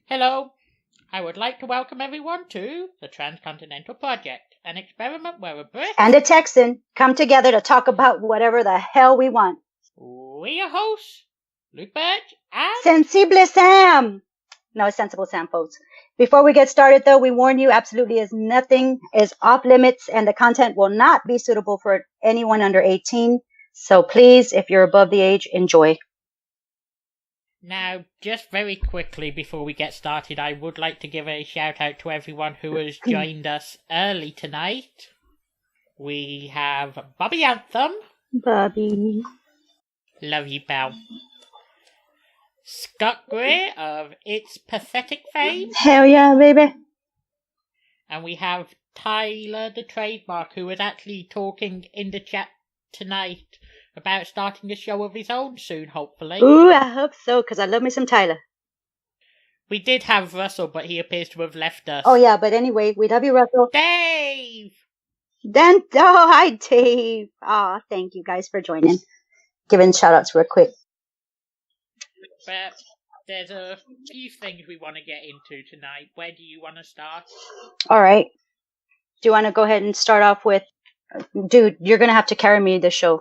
Hello, I would like to welcome everyone to the Transcontinental Project, an experiment where a Brit and a Texan come together to talk about whatever the hell we want. We are hosts, Luke Birch and Sensible Sam! No, it's Sensible Sam, folks. Before we get started, though, we warn you absolutely is nothing is off limits and the content will not be suitable for anyone under 18. So please, if you're above the age, enjoy. Now, just very quickly before we get started, I would like to give a shout out to everyone who has joined us early tonight. We have Bobby Anthem. Bobby. Love you, pal. Scott Gray of It's Pathetic fame. Hell yeah, baby. And we have Tyler the Trademark, who was actually talking in the chat tonight about starting a show of his own soon, hopefully. Ooh, I hope so, because I love me some Tyler. We did have Russell, but he appears to have left us. Oh, yeah, but anyway, we love you, Russell. Dave! Hi, Dave. Aw, thank you guys for joining. Giving shout-outs real quick. But there's a few things we want to get into tonight. Where do you want to start? All right. Do you want to go ahead and start off with... Dude, you're going to have to carry me the show.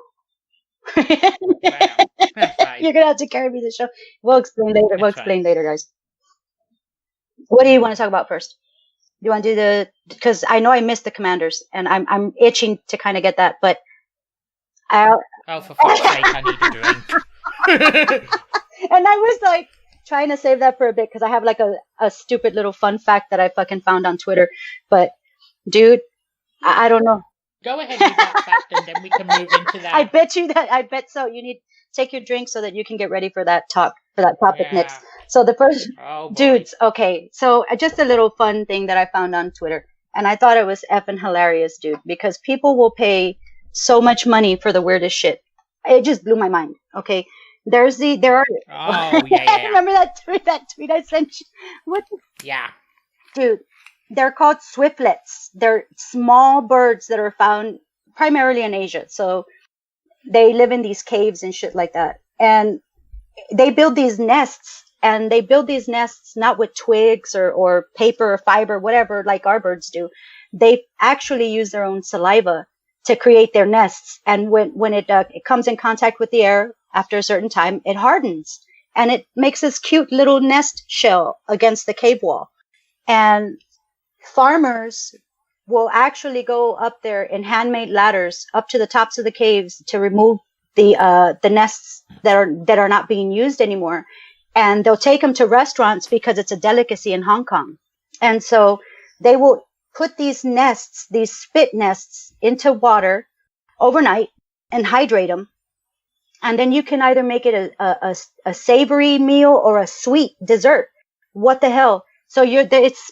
Wow. You're going to have to carry me the show. We'll explain later. Guys. What do you want to talk about first? Do you want to do because I know I missed the Commanders, and I'm itching to kind of get that, but Oh, for fuck's sake, I need a drink. And I was like trying to save that for a bit because I have like a stupid little fun fact that I fucking found on Twitter. But dude, I don't know. Go ahead with that fact and then we can move into that. I bet so. You need take your drink so that you can get ready for that topic next. So the first dudes, okay. So just a little fun thing that I found on Twitter, and I thought it was effing hilarious, dude, because people will pay so much money for the weirdest shit. It just blew my mind. Okay. There are. Oh yeah. Remember that tweet I sent you? What? Yeah. Dude, they're called swiftlets. They're small birds that are found primarily in Asia. So they live in these caves and shit like that. And they build these nests. And they build these nests not with twigs or paper or fiber, whatever, like our birds do. They actually use their own saliva to create their nests. And when it comes in contact with the air, after a certain time, it hardens and it makes this cute little nest shell against the cave wall. And farmers will actually go up there in handmade ladders up to the tops of the caves to remove the nests that are not being used anymore. And they'll take them to restaurants because it's a delicacy in Hong Kong. And so they will put these nests, these spit nests, into water overnight and hydrate them. And then you can either make it a savory meal or a sweet dessert. What the hell? So it's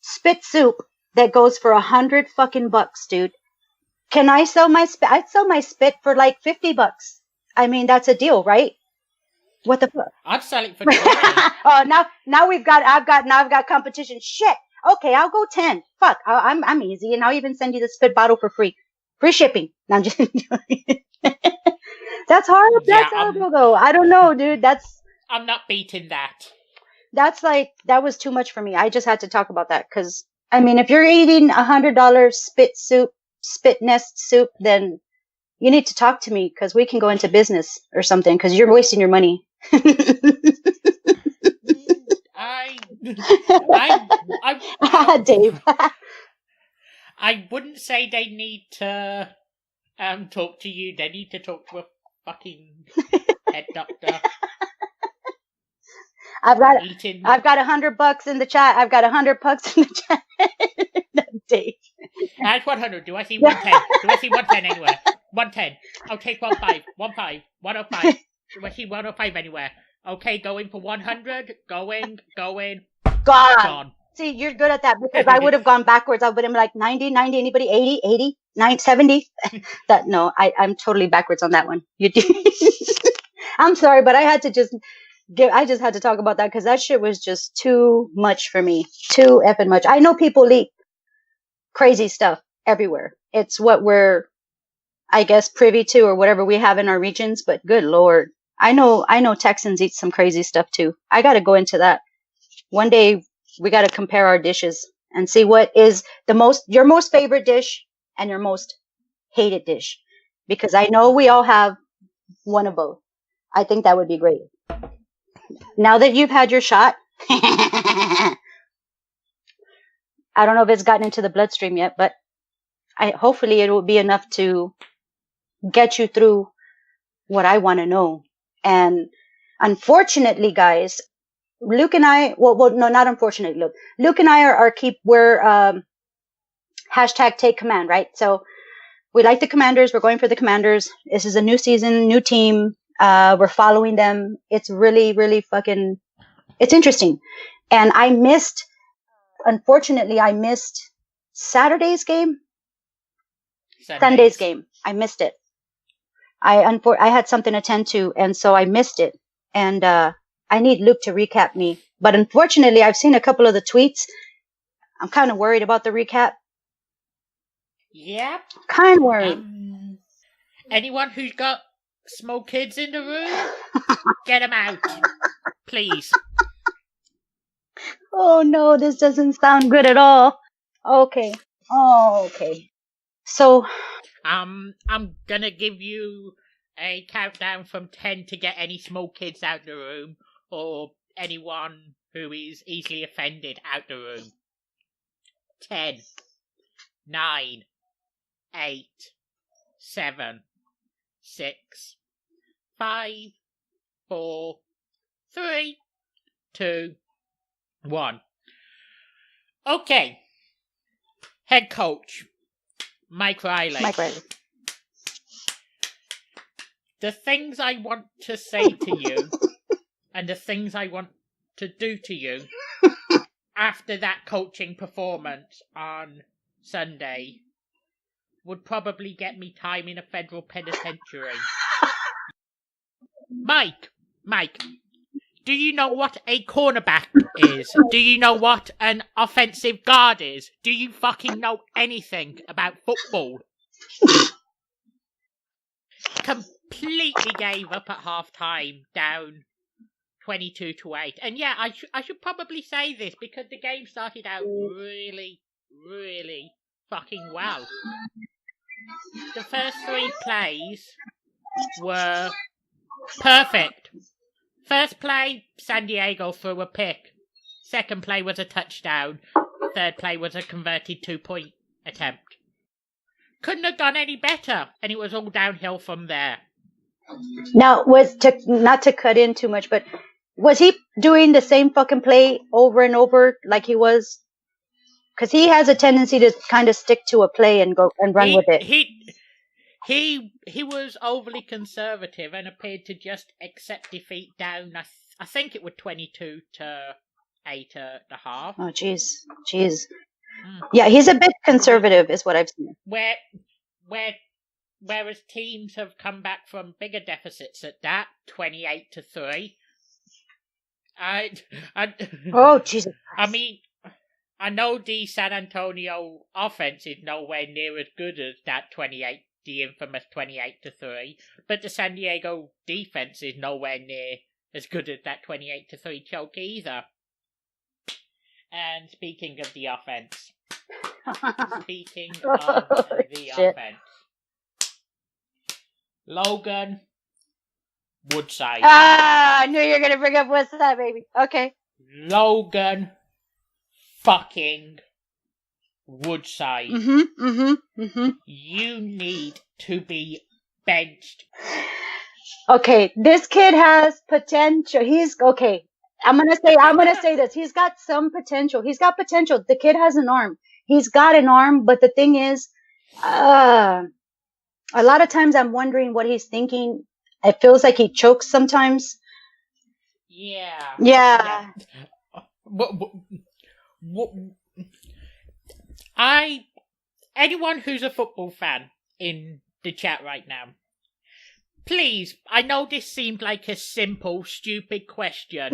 spit soup that goes for $100 fucking bucks, dude. Can I sell my spit? I'd sell my spit for like $50. I mean, that's a deal, right? What the fuck? I'd sell it for $20. Oh, now I've got competition. Shit. Okay, I'll go 10. Fuck, I'm easy, and I'll even send you the spit bottle for free shipping. No, I'm just. That's hard. That's horrible, though. I don't know, dude. I'm not beating that. That was too much for me. I just had to talk about that because, I mean, if you're eating $100 spit nest soup, then you need to talk to me because we can go into business or something because you're wasting your money. Dave. I wouldn't say they need to talk to you. They need to talk to a fucking head doctor. I've got $100 in the chat. I've got $100 in the chat. Dave. That's 100. Do I see 110? Do I see 110 anywhere? 110. I'll take 15. 15. 105. Do I see 105 anywhere? Okay, going for 100. Going. Gone. See, you're good at that because I would have gone backwards. I would have been like 90, anybody? 80, 9, 70? I'm totally backwards on that one. You do. I'm sorry, but I had to just talk about that because that shit was just too much for me. Too effing much. I know people eat crazy stuff everywhere. It's what we're, I guess, privy to or whatever we have in our regions, but good Lord. I know Texans eat some crazy stuff too. I got to go into that. one day we got to compare our dishes and see what is your most favorite dish and your most hated dish. Because I know we all have one of both. I think that would be great. Now that you've had your shot, I don't know if it's gotten into the bloodstream yet, but hopefully it will be enough to get you through what I want to know. And unfortunately, guys, Luke and I, well, no, not unfortunately, Luke. Luke and I we're hashtag take command, right? So we like the Commanders. We're going for the Commanders. This is a new season, new team. We're following them. It's really, really it's interesting. And unfortunately, I missed Saturday's game. Sunday's game. I missed it. I had something to attend to, and so I missed it. And I need Luke to recap me. But unfortunately, I've seen a couple of the tweets. I'm kind of worried about the recap. Yep. Kind of worried. Anyone who's got small kids in the room, get them out, please. Oh no, this doesn't sound good at all. Okay. Oh, okay. So, I'm gonna give you a countdown from 10 to get any small kids out the room, or anyone who is easily offended out the room. 10, 9, 8, 7, 6, 5, 4, 3, 2, 1. Okay. Head coach, Mike Riley. The things I want to say to you and the things I want to do to you after that coaching performance on Sunday would probably get me time in a federal penitentiary. Mike, do you know what a cornerback is? Do you know what an offensive guard is? Do you fucking know anything about football? Completely gave up at half-time, down 22-8. And yeah, I should probably say this because the game started out really, really fucking well. The first 3 plays were perfect. First play, San Diego threw a pick. Second play was a touchdown. Third play was a converted 2-point attempt. Couldn't have done any better, and it was all downhill from there. Now, not to cut in too much, but was he doing the same fucking play over and over like he was? Because he has a tendency to kind of stick to a play and go and run with it. He was overly conservative and appeared to just accept defeat down. I think it was 22-8 at the half. Oh, jeez. Yeah, he's a bit conservative, is what I've seen. Whereas teams have come back from bigger deficits at that, 28-3. Oh, Jesus. I mean, I know the San Antonio offense is nowhere near as good as that the infamous 28-3, but the San Diego defense is nowhere near as good as that 28-3 choke either. And speaking of the offense, offense, Logan Woodside. I knew you were gonna bring up Woodside, baby. Okay. Logan fucking Woodside. You need to be benched. Okay, this kid has potential. He's okay. I'm gonna say this. He's got some potential. He's got potential. The kid has an arm. He's got an arm, but the thing is, a lot of times I'm wondering what he's thinking. It feels like he chokes sometimes. Yeah. Anyone who's a football fan in the chat right now, please, I know this seemed like a simple, stupid question,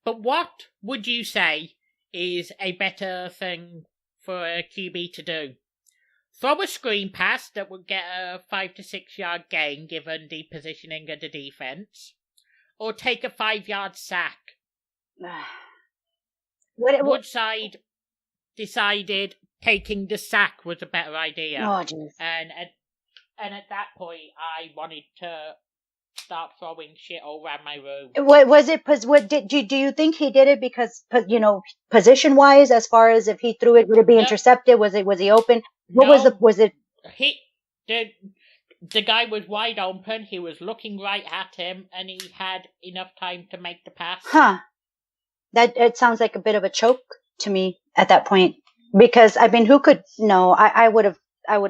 but what would you say is a better thing for a QB to do? Throw a screen pass that would get a 5 to 6 yard gain given the positioning of the defense, or take a 5 yard sack? Woodside decided taking the sack was a better idea. Oh, jeez. And at that point, I wanted to start throwing shit all around my room. Do you think he did it because, position wise, as far as if he threw it, would it be intercepted? Was he open? Was it? The guy was wide open. He was looking right at him, and he had enough time to make the pass. Huh. It sounds like a bit of a choke to me at that point. Because who could? No, I would have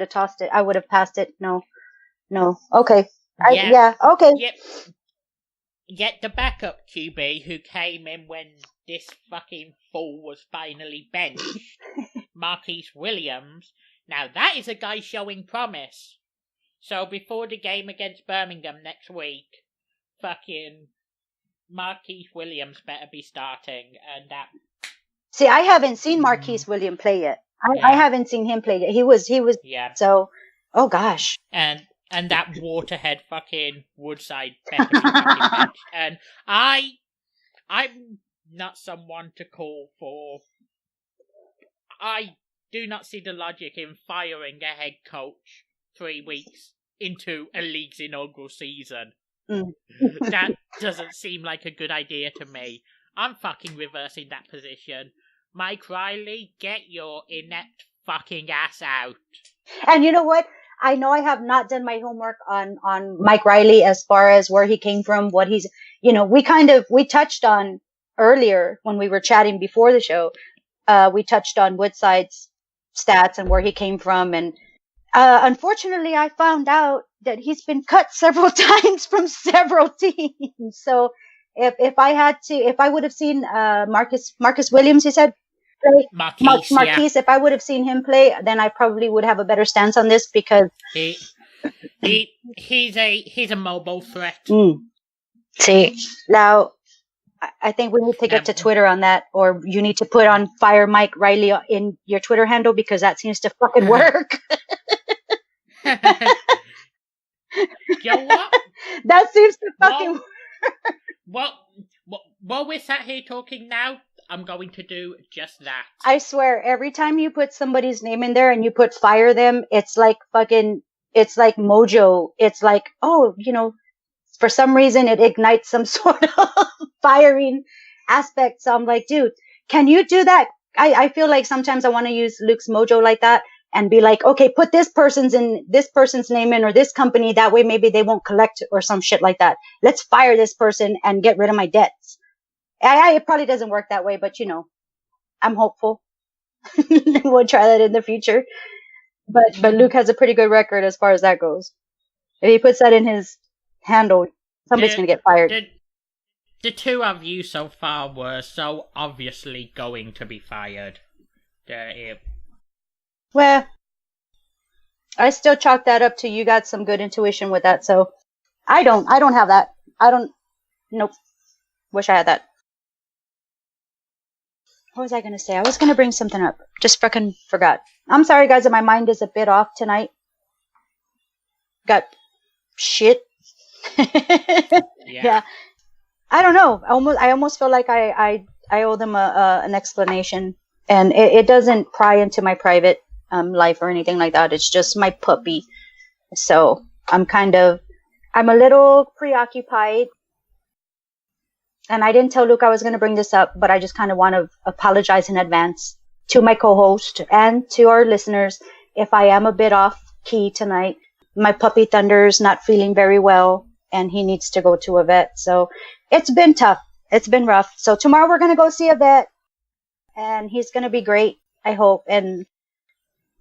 tossed it. I would have passed it. No. Okay. Okay. Yet the backup QB who came in when this fucking fool was finally benched, Marquise Williams. Now that is a guy showing promise. So before the game against Birmingham next week, fucking Marquise Williams better be starting, and that. See, I haven't seen Marquise Williams play yet. I haven't seen him play yet. He was. Yeah. So, oh gosh. And that waterhead fucking Woodside better be fucking benched. And I'm not someone to call for. I do not see the logic in firing a head coach 3 weeks into a league's inaugural season. That doesn't seem like a good idea to me. I'm fucking reversing that position. Mike Riley, get your inept fucking ass out. And you know what? I know I have not done my homework on Mike Riley as far as where he came from, what he's, we touched on earlier when we were chatting before the show. We touched on Woodside's stats and where he came from. And unfortunately, I found out that he's been cut several times from several teams. So if I would have seen Marcus Williams, he said, play, Marquise, if I would have seen him play, then I probably would have a better stance on this because he's a mobile threat. See, now I think we need to get to Twitter on that, or you need to put on Fire Mike Riley in your Twitter handle because that seems to fucking work. You know what? That seems to fucking work. While we're sat here talking now, I'm going to do just that. I swear, every time you put somebody's name in there and you put fire them, it's like mojo. It's like, for some reason it ignites some sort of firing aspect. So I'm like, dude, can you do that? I feel like sometimes I want to use Luke's mojo like that and be like, okay, put this person's name in or this company. That way maybe they won't collect or some shit like that. Let's fire this person and get rid of my debts. It probably doesn't work that way, but I'm hopeful. We'll try that in the future. But Luke has a pretty good record as far as that goes. If he puts that in his handle, somebody's going to get fired. The two of you so far were so obviously going to be fired. Well, I still chalk that up to you got some good intuition with that, so I don't have that. Nope. Wish I had that. What was I going to say? I was going to bring something up. Just fucking forgot. I'm sorry, guys, that my mind is a bit off tonight. Got shit. Yeah. I don't know. I almost feel like I owe them an explanation. And it doesn't pry into my private life or anything like that. It's just my puppy. So I'm a little preoccupied. And I didn't tell Luke I was going to bring this up, but I just kind of want to apologize in advance to my co-host and to our listeners if I am a bit off key tonight. My puppy Thunder's not feeling very well, and he needs to go to a vet. So it's been tough. It's been rough. So tomorrow we're going to go see a vet, and he's going to be great, I hope. And,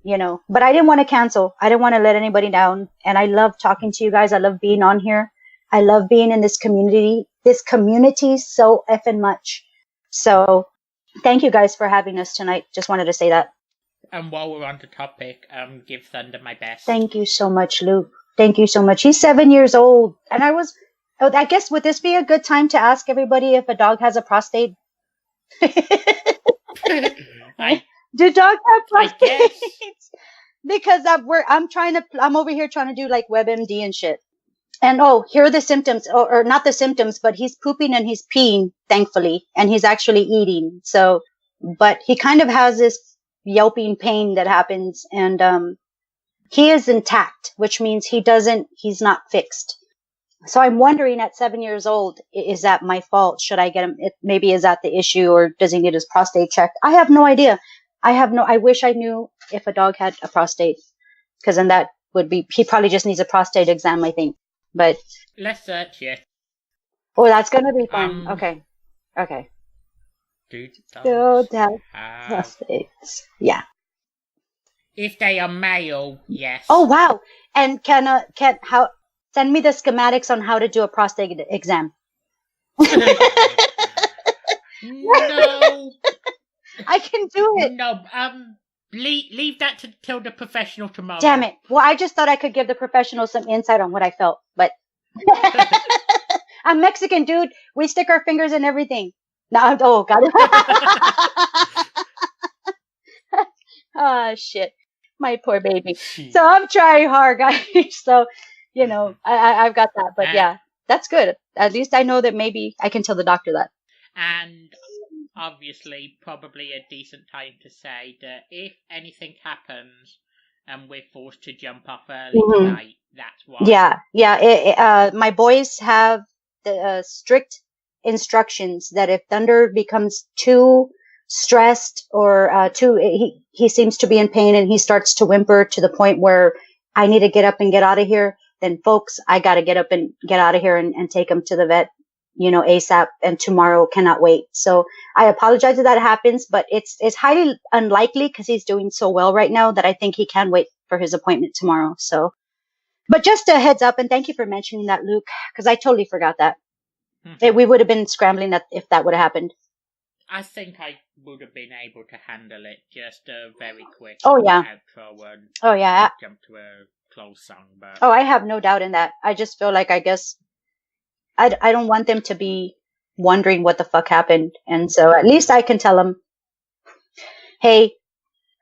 but I didn't want to cancel. I didn't want to let anybody down. And I love talking to you guys. I love being on here. I love being in this community so effing much. So thank you guys for having us tonight. Just wanted to say that. And while we're on the topic, give Thunder my best. Thank you so much, Luke. Thank you so much. He's 7 years old. And I guess, would this be a good time to ask everybody if a dog has a prostate? Do dogs have prostates? Because I'm over here trying to do like WebMD and shit. And here are the symptoms, or not the symptoms, but he's pooping and he's peeing, thankfully, and he's actually eating. So but he kind of has this yelping pain that happens, and he is intact, which means he's not fixed. So I'm wondering at 7 years old, is that my fault? Should I get him? Maybe is that the issue, or does he need his prostate checked? I have no idea. I wish I knew if a dog had a prostate, because then that would be, he probably just needs a prostate exam, I think. But let's search it. Oh, that's gonna be fun. Okay. Do dogs have prostates? Yeah. If they are male, yes. Oh wow! And send me the schematics on how to do a prostate exam. No. I can do it. No, leave that till the professional tomorrow. Damn it. Well, I just thought I could give the professional some insight on what I felt, but I'm Mexican, dude. We stick our fingers in everything. No, oh, God. Oh, shit. My poor baby. So I'm trying hard, guys. So, I've got that. But yeah, that's good. At least I know that maybe I can tell the doctor that. And obviously, probably a decent time to say that if anything happens and we're forced to jump off early tonight, that's why. Yeah. My boys have the strict instructions that if Thunder becomes too stressed or he seems to be in pain and he starts to whimper to the point where I need to get up and get out of here, then folks, I got to get up and get out of here and take him to the vet, ASAP, and tomorrow cannot wait. So I apologize if that happens, but it's highly unlikely because he's doing so well right now that I think he can wait for his appointment tomorrow. So, but just a heads up, and thank you for mentioning that, Luke, because I totally forgot that. We would have been scrambling if that would have happened. I think I would have been able to handle it. Just a very quick outro and jump to a close song. But I have no doubt in that. I just feel like, I guess, I don't want them to be wondering what the fuck happened. And so at least I can tell them, hey,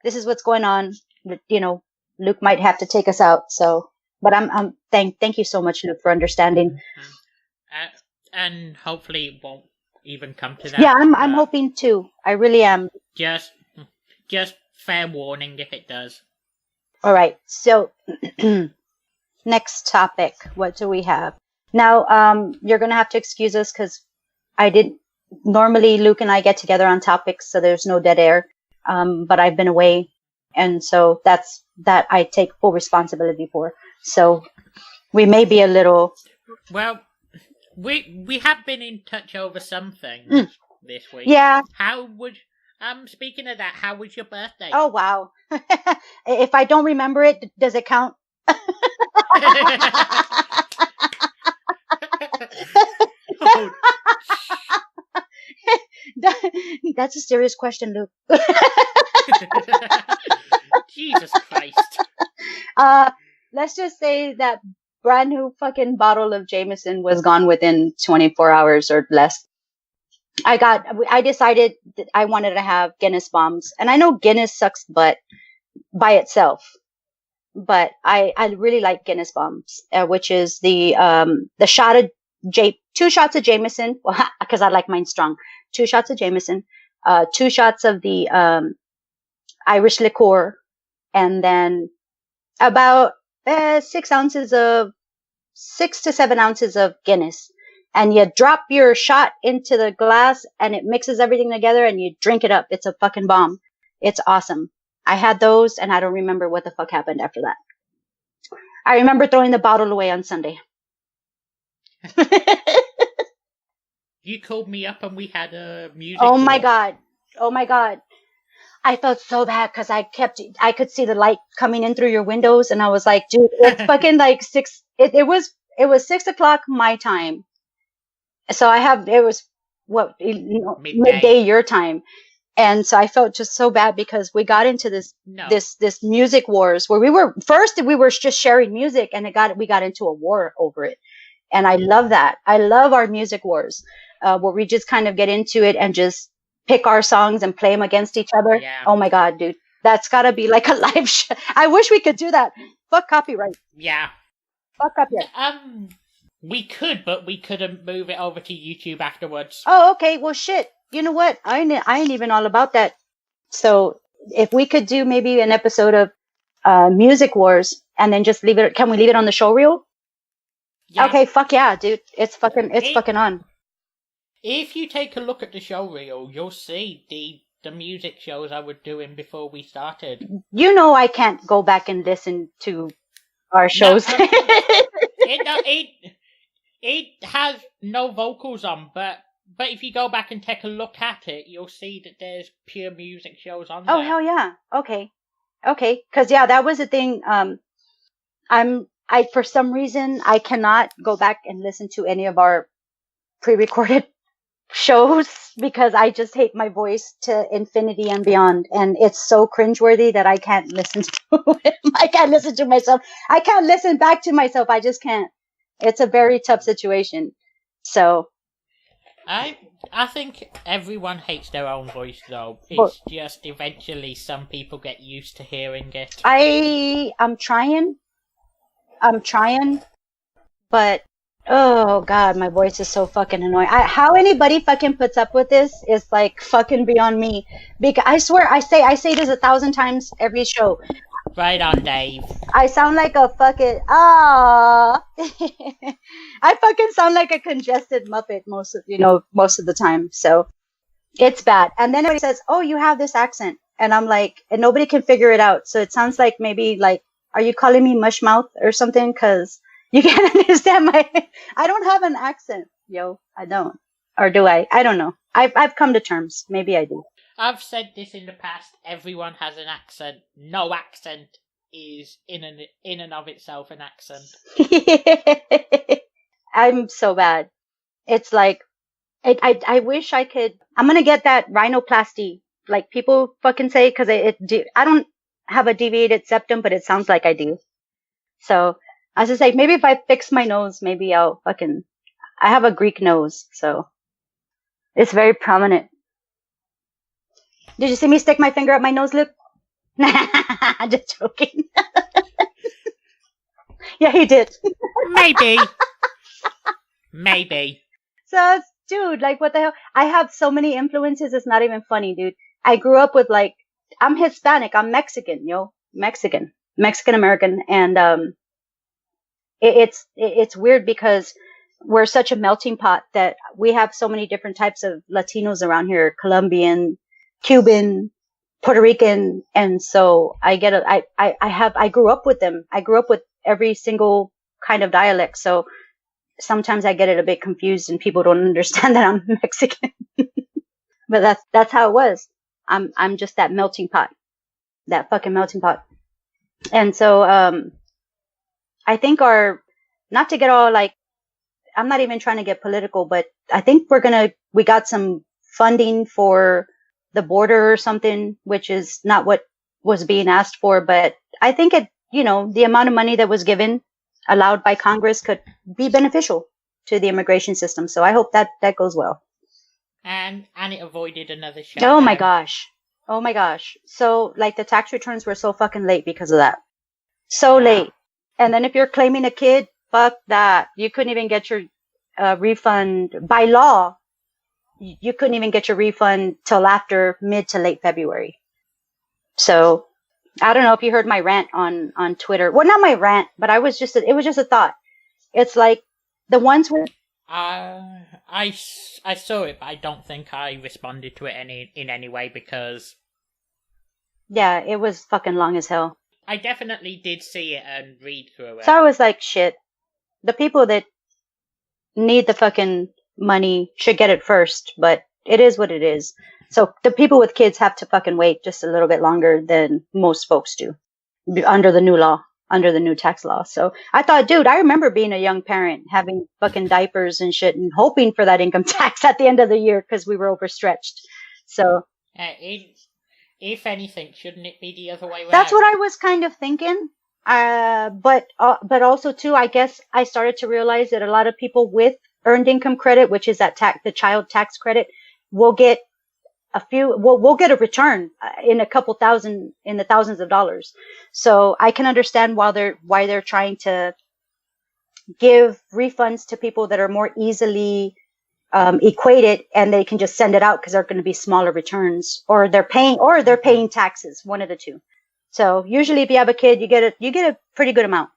this is what's going on. Luke might have to take us out. So, but thank you so much, Luke, for understanding. And hopefully it won't even come to that. Yeah, I'm hoping too. I really am. Just fair warning if it does. All right. So next topic. What do we have? Now, you're going to have to excuse us because normally Luke and I get together on topics, so there's no dead air. But I've been away. And so that I take full responsibility for. So we may be a little. Well, we have been in touch over something this week. Yeah. Speaking of that, how was your birthday? Oh, wow. If I don't remember it, does it count? That's a serious question, Luke. Jesus Christ. Let's just say that brand new fucking bottle of Jameson was gone within 24 hours or less. I decided that I wanted to have Guinness bombs, and I know Guinness sucks butt by itself, but I really like Guinness bombs, which is the shot of 2 shots of Jameson, because I like mine strong. 2 shots of Jameson, 2 shots of the Irish liqueur, and then about 6 to 7 ounces of Guinness. And you drop your shot into the glass and it mixes everything together and you drink it up. It's a fucking bomb. It's awesome. I had those and I don't remember what the fuck happened after that. I remember throwing the bottle away on Sunday. You called me up and we had a music. Oh my God. I felt so bad because I could see the light coming in through your windows and I was like, dude, it's fucking like 6. It was 6 o'clock my time. So it was midday your time. And so I felt just so bad because we got into this music wars where we were just sharing music and we got into a war over it. And I love that. I love our music wars, where we just kind of get into it and just pick our songs and play them against each other. Yeah. Oh my God, dude. That's gotta be like a live show. I wish we could do that. Fuck copyright. Yeah. Fuck copyright. We could, but we couldn't move it over to YouTube afterwards. Oh, okay. Well, shit. you know what? I ain't even all about that. So if we could do maybe an episode of Music Wars and then just leave it, can we leave it on the show reel? Yeah. Okay, fuck yeah, dude. It's fucking on. If you take a look at the show reel, you'll see the music shows I was doing before we started. You know I can't go back and listen to our shows. No, it has no vocals on, but if you go back and take a look at it, you'll see that there's pure music shows on there. Oh, hell yeah. Okay. Because, yeah, that was the thing. For some reason, I cannot go back and listen to any of our pre-recorded shows because I just hate my voice to infinity and beyond. And it's so cringeworthy that I can't listen to it. I can't listen to myself. I can't listen back to myself. I just can't. It's a very tough situation. So I think everyone hates their own voice, though. It's just eventually some people get used to hearing it. I'm trying, but oh god, my voice is so fucking annoying. How anybody fucking puts up with this is like fucking beyond me. Because I swear, I say this 1,000 times every show. Right on, Dave. I sound like a fucking I fucking sound like a congested Muppet most of the time. So it's bad. And then everybody says, "Oh, you have this accent," and I'm like, and nobody can figure it out. So it sounds like maybe like, are you calling me mush mouth or something? Because you can't understand I don't have an accent, yo. I don't. Or do I? I don't know. I've come to terms. Maybe I do. I've said this in the past. Everyone has an accent. No accent is in and of itself an accent. I'm so bad. It's like I wish I could. I'm gonna get that rhinoplasty, like people fucking say, because I don't have a deviated septum, but it sounds like I do. So I was just like, maybe if I fix my nose, maybe I'll fucking. I have a Greek nose, so it's very prominent. Did you see me stick my finger up my nose lip? Just joking. Yeah, he did. Maybe. So, dude, like, what the hell? I have so many influences. It's not even funny, dude. I grew up with like, I'm Hispanic. I'm Mexican, yo. Mexican American. And, it's weird because we're such a melting pot that we have so many different types of Latinos around here. Colombian, Cuban, Puerto Rican, and so I grew up with them. I grew up with every single kind of dialect, so sometimes I get it a bit confused and people don't understand that I'm Mexican. But that's how it was. I'm just that melting pot. That fucking melting pot. And so I think not to get all like, I'm not even trying to get political, but I think we got some funding for the border or something, which is not what was being asked for. But I think the amount of money that was given, allowed by Congress, could be beneficial to the immigration system. So I hope that goes well. And it avoided another shutdown. Oh my gosh. So like the tax returns were so fucking late because of that. So late. And then if you're claiming a kid, fuck that. You couldn't even get your refund by law. You couldn't even get your refund till after mid to late February. So I don't know if you heard my rant on Twitter. Well, not my rant, but it was just a thought. It's like the ones where I saw it, but I don't think I responded to it in any way because yeah, it was fucking long as hell. I definitely did see it and read through it. So I was like, shit. The people that need the fucking money should get it first, but it is what it is. So the people with kids have to fucking wait just a little bit longer than most folks do under the new law, under the new tax law. So I thought, dude, I remember being a young parent having fucking diapers and shit and hoping for that income tax at the end of the year because we were overstretched. So if anything, shouldn't it be the other way around? That's what I was kind of thinking. But also too, I guess I started to realize that a lot of people with earned income credit, which is that the child tax credit, will get we'll get a return in a couple thousand, in the thousands of dollars. So I can understand why they're trying to give refunds to people that are more easily equate it, and they can just send it out because they're going to be smaller returns, or they're paying taxes, one of the two. So usually if you have a kid, you get a pretty good amount.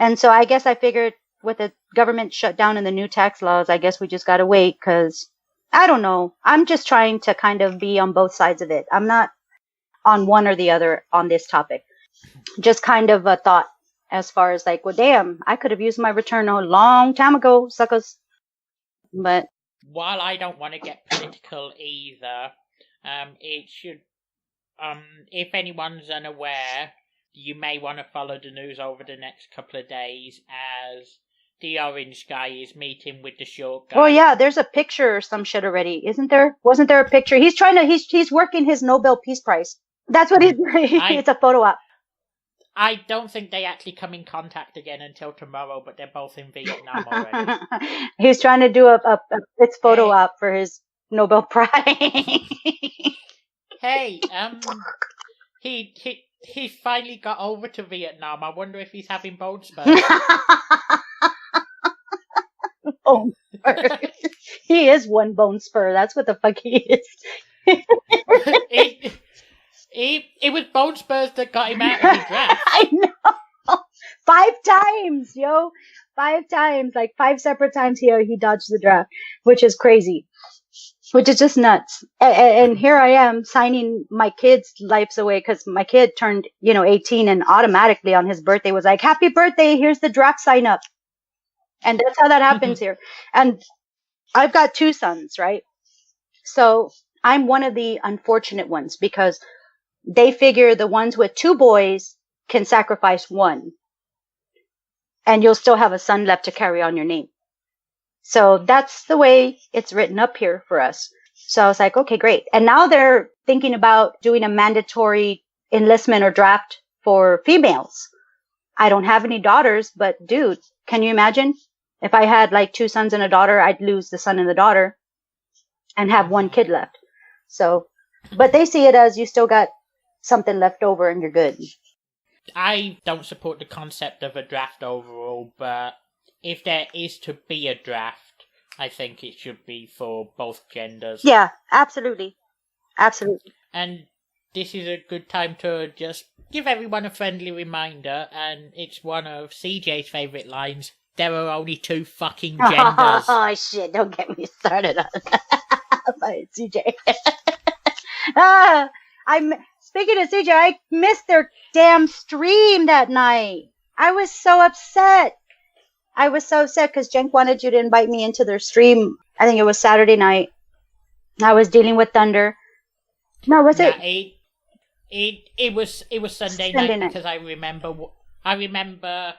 And so I guess I figured with the government shutdown and the new tax laws, I guess we just got to wait, because I don't know. I'm just trying to kind of be on both sides of it. I'm not on one or the other on this topic. Just kind of a thought as far as like, well, damn, I could have used my return a long time ago, suckers. But while I don't want to get political either, it should, if anyone's unaware, you may want to follow the news over the next couple of days, as the orange guy is meeting with the short guy. Oh yeah, there's a picture or some shit already, isn't there? Wasn't there a picture? He's working his Nobel Peace Prize. That's what he's doing. It's a photo op. I don't think they actually come in contact again until tomorrow, but they're both in Vietnam already. He's trying to do it's photo op for his Nobel Prize. Hey, he finally got over to Vietnam. I wonder if he's having bone spurs. Bone spur. He is one bone spur. That's what the fuck he is. It was bone spurs that got him out of the draft. I know. 5 times, yo. 5 times. Like 5 separate times he dodged the draft, which is crazy. Which is just nuts. And here I am signing my kid's lives away, because my kid turned, 18, and automatically on his birthday was like, happy birthday, here's the draft sign up. And that's how that happens here. And I've got 2 sons, right? So I'm one of the unfortunate ones, because they figure the ones with 2 boys can sacrifice 1. And you'll still have a son left to carry on your name. So that's the way it's written up here for us. So I was like, okay, great. And now they're thinking about doing a mandatory enlistment or draft for females. I don't have any daughters, but dude, can you imagine? If I had like 2 sons and a daughter, I'd lose the son and the daughter and have 1 kid left. So, but they see it as you still got something left over and you're good. I don't support the concept of a draft overall, but if there is to be a draft, I think it should be for both genders. Yeah, absolutely. Absolutely. And this is a good time to just give everyone a friendly reminder, and it's one of CJ's favourite lines: there are only 2 fucking genders. Oh, shit, don't get me started on that. CJ. Speaking of CJ, I missed their damn stream that night. I was so upset. Because Jenk wanted you to invite me into their stream. I think it was Saturday night. I was dealing with Thunder. No, was it? It was Sunday night, because I remember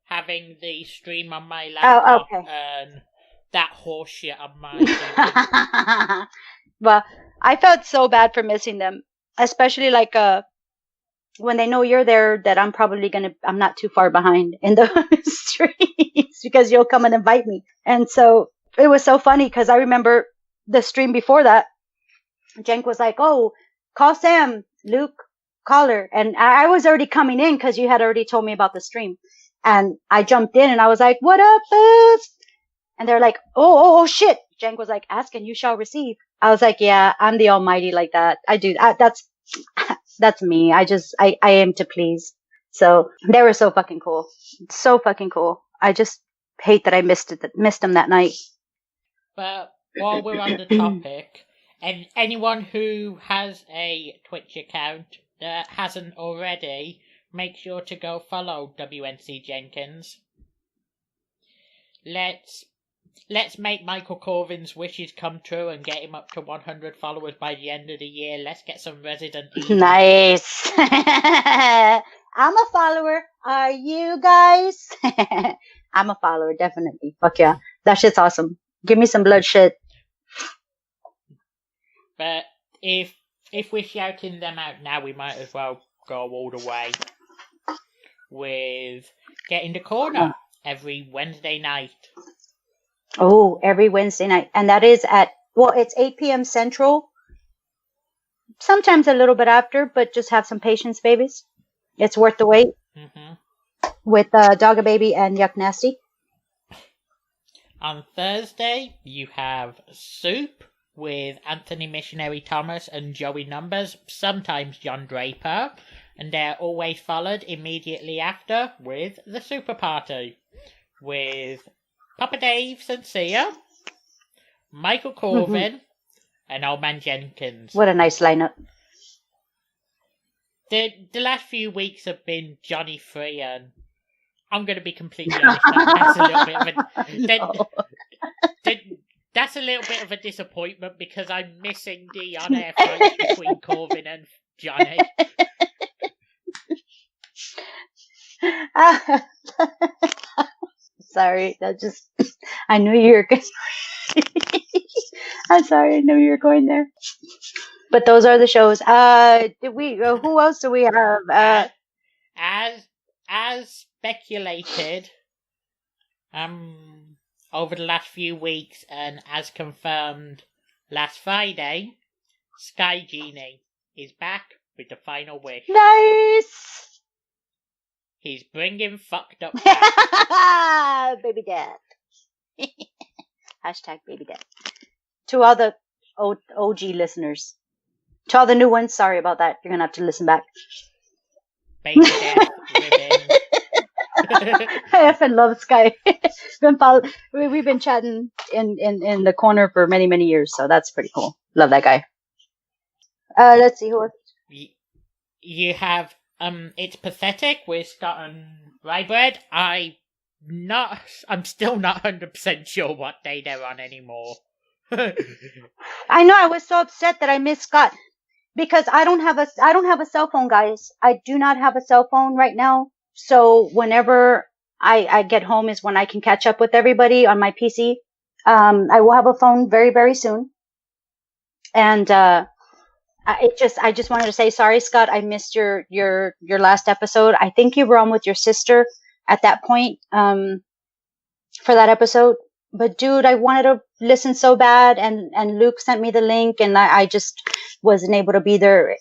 having the stream on my laptop and that horse shit on my Well, I felt so bad for missing them, especially like when they know you're there, that I'm not too far behind in the streets, because you'll come and invite me. And so it was so funny, because I remember the stream before that, Jenk was like, oh, call Sam, Luke, call her. And I was already coming in, because you had already told me about the stream. And I jumped in and I was like, what up, boots? And they're like, oh, shit. Jenk was like, ask and you shall receive. I was like, yeah, I'm the almighty like that. I do. That's me. I aim to please. So they were so fucking cool. So fucking cool. I just hate that I missed them that night. But while we're on the topic, and anyone who has a Twitch account that hasn't already, make sure to go follow WNC Jenkins. Let's make Michael Corvin's wishes come true and get him up to 100 followers by the end of the year. Let's get some Resident Evil. Nice. I'm a follower. Are you guys? I'm a follower, definitely. Fuck yeah. That shit's awesome. Give me some blood shit. But if we're shouting them out now, we might as well go all the way with Getting the Corner every Wednesday night. Oh, every Wednesday night. And that is it's 8 p.m. Central. Sometimes a little bit after, but just have some patience, babies. It's worth the wait. Mm-hmm. With Dogga Baby and Yuck Nasty. On Thursday, you have Soup with Anthony Missionary Thomas and Joey Numbers, sometimes John Draper, and they're always followed immediately after with The Super Party, with Papa Dave Sincere, Michael Corvin, and Old Man Jenkins. What a nice lineup. The last few weeks have been Johnny Free, and I'm going to be completely honest, that's a little bit of a... That's a little bit of a disappointment because I'm missing the on-air fight between Corvin and Johnny. Sorry, I knew you were going. I'm sorry, I knew you were going there. But those are the shows. Who else do we have? As speculated, over the last few weeks, and as confirmed last Friday, Sky Genie is back with the final wish. Nice! He's bringing fucked up back. Baby dad. Hashtag baby dad. To all the OG listeners. To all the new ones, sorry about that. You're going to have to listen back. Baby dad, ribbon. I effing love Sky. We've been chatting in the corner for many, many years, so that's pretty cool. Love that guy. Let's see who else. You have It's Pathetic with Scott and Rybread. I'm still not 100% sure what day they're on anymore. I know, I was so upset that I missed Scott because I don't have a cell phone, guys. I do not have a cell phone right now. So whenever I get home is when I can catch up with everybody on my PC. I will have a phone very, very soon. And, I just wanted to say sorry, Scott. I missed your last episode. I think you were on with your sister at that point, for that episode. But dude, I wanted to listen so bad, and Luke sent me the link, and I just wasn't able to be there.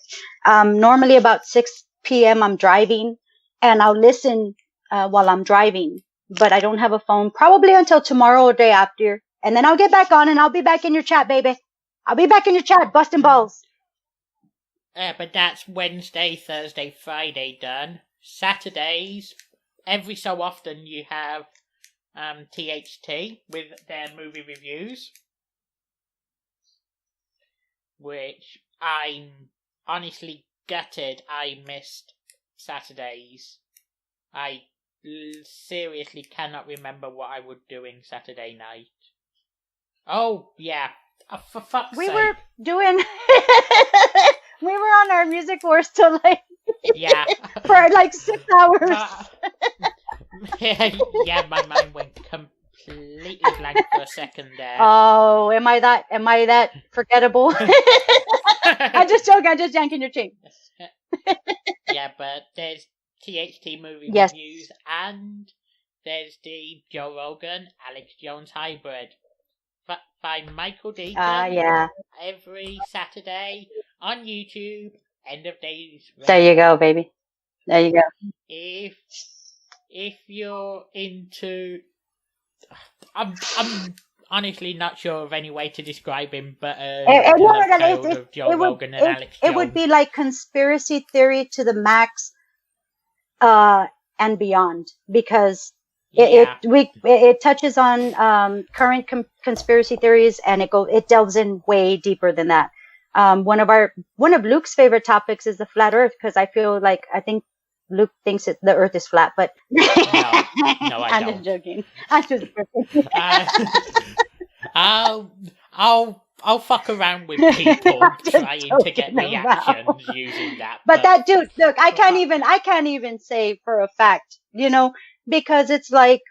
Normally about 6 p.m. I'm driving, and I'll listen while I'm driving, but I don't have a phone probably until tomorrow or day after, and then I'll get back on, and I'll be back in your chat, baby. I'll be back in your chat, busting balls. But that's Wednesday, Thursday, Friday done. Saturdays, every so often you have THT with their movie reviews, which I'm honestly gutted I missed Saturdays. I seriously cannot remember what I was doing Saturday night. Oh, yeah. For fuck's sake. We were doing... We were on our music course till yeah, for 6 hours. Yeah, my mind went completely blank for a second there. Oh, am I that forgettable? I'm just joking. I'm just yanking your chain. Yeah, but there's THT movie yes. reviews, and there's the Joe Rogan Alex Jones hybrid by Michael Deaton. Yeah. Every Saturday on YouTube. End of days. There you go, baby. There you go. If you're into, I'm honestly not sure of any way to describe him, but of Joe Rogan and Alex Jones. It would be like conspiracy theory to the max, and beyond, because it touches on think conspiracy theories, and it delves in way deeper than that. One of Luke's favorite topics is the flat Earth, because I think Luke thinks the Earth is flat, but no, I'm just joking. I'm just joking. I'll fuck around with people trying to get reactions using that. But that dude, look, I can't even say for a fact, because it's like,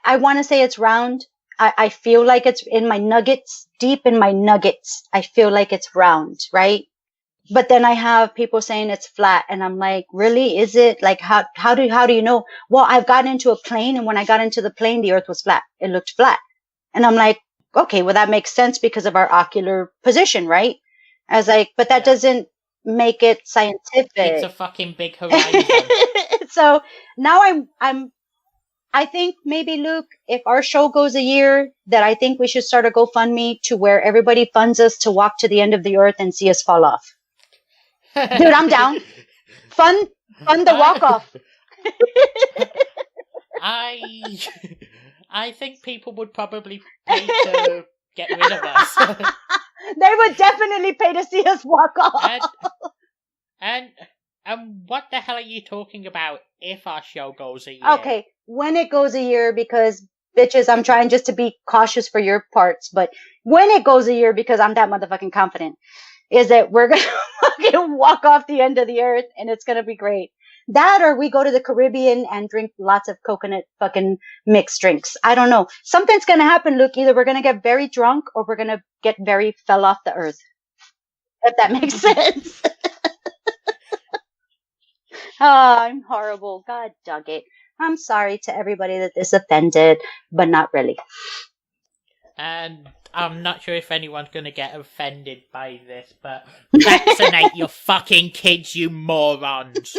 I want to say it's round. I feel like it's in my nuggets, deep in my nuggets. I feel like it's round, right? But then I have people saying it's flat, and I'm like, really? Is it? Like, how do you know? Well, I've gotten into a plane, and when I got into the plane, the Earth was flat. It looked flat. And I'm like, okay, well, that makes sense because of our ocular position, right? I was like, but that doesn't make it scientific. It's a fucking big horizon. So now I'm I think maybe, Luke, if our show goes a year, that I think we should start a GoFundMe to where everybody funds us to walk to the end of the earth and see us fall off. Dude, I'm down. Fund the walk off. I think people would probably pay to get rid of us. They would definitely pay to see us walk off. And what the hell are you talking about if our show goes a year? Okay, when it goes a year, because bitches, I'm trying just to be cautious for your parts, but when it goes a year, because I'm that motherfucking confident, is that we're gonna fucking walk off the end of the earth and it's gonna be great. That or we go to the Caribbean and drink lots of coconut fucking mixed drinks. I don't know. Something's gonna happen, Luke. Either we're gonna get very drunk or we're gonna get very fell off the earth. If that makes sense. Oh, I'm horrible. God dog it. I'm sorry to everybody that this offended, but not really. And I'm not sure if anyone's going to get offended by this, but vaccinate your fucking kids, you morons.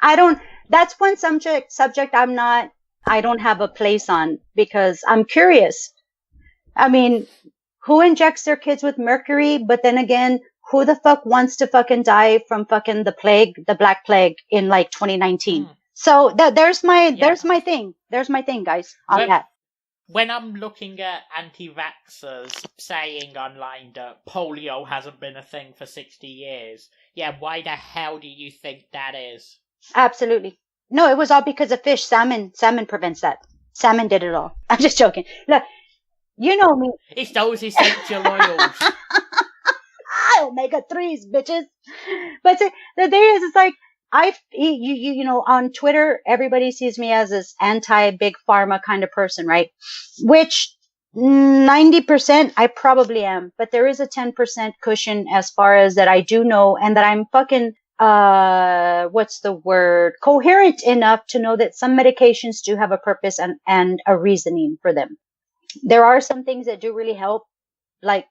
That's one subject I don't have a place on because I'm curious. I mean, who injects their kids with mercury? But then again, who the fuck wants to fucking die from fucking the plague, the Black Plague in like 2019? So there's my thing. There's my thing, guys, on that. When I'm looking at anti-vaxxers saying online that polio hasn't been a thing for 60 years, yeah, why the hell do you think that is? Absolutely. No, it was all because of fish. Salmon prevents that. Salmon did it all. I'm just joking. Look, you know me. It's those essential oils. Omega-3s, bitches. But the thing is, it's like, you know, on Twitter, everybody sees me as this anti-big pharma kind of person, right? Which 90% I probably am, but there is a 10% cushion as far as that I do know and that I'm fucking, coherent enough to know that some medications do have a purpose and a reasoning for them. There are some things that do really help, like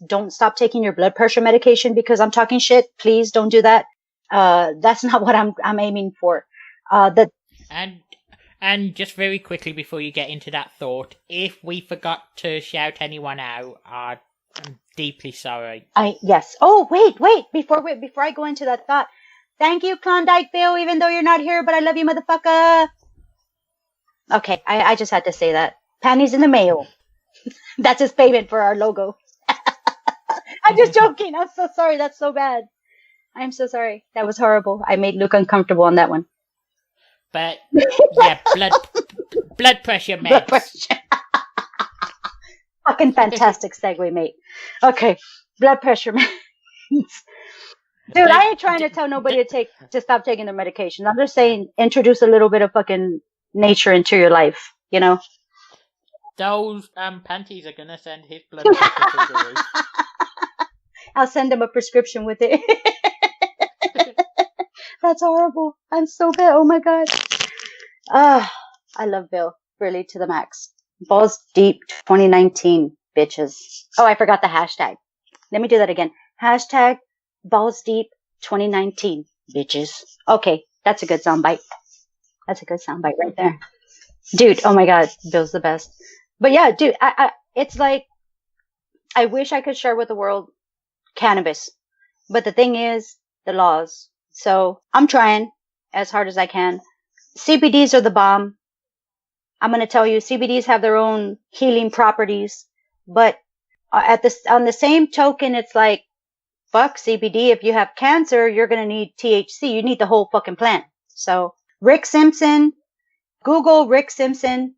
don't stop taking your blood pressure medication because I'm talking shit. Please don't do that. That's not what I'm aiming for. And just very quickly before you get into that thought, if we forgot to shout anyone out, I'm deeply sorry. Yes. Oh, wait. Before I go into that thought, thank you, Klondike Bill, even though you're not here, but I love you, motherfucker. Okay, I just had to say that. Panties in the mail. That's his payment for our logo. I'm just joking. I'm so sorry. That's so bad. I'm so sorry. That was horrible. I made Luke uncomfortable on that one. But, yeah, blood pressure meds. Blood pressure. Fucking fantastic segue, mate. Okay, blood pressure meds. Dude, I ain't trying to tell nobody to stop taking their medication. I'm just saying, introduce a little bit of fucking nature into your life, you know? Those panties are gonna send his blood pressure through the roof. I'll send him a prescription with it. That's horrible. I'm so bad. Oh my god. I love Bill. Really to the max. Balls deep 2019, bitches. Oh, I forgot the hashtag. Let me do that again. Hashtag balls deep 2019, bitches. Okay, that's a good soundbite. That's a good soundbite right there. Dude, oh my god, Bill's the best. But yeah, dude, it's like, I wish I could share with the world cannabis. But the thing is, the laws. So I'm trying as hard as I can. CBDs are the bomb. I'm going to tell you, CBDs have their own healing properties. But on the same token, it's like, fuck CBD. If you have cancer, you're going to need THC. You need the whole fucking plant. So Rick Simpson, Google Rick Simpson,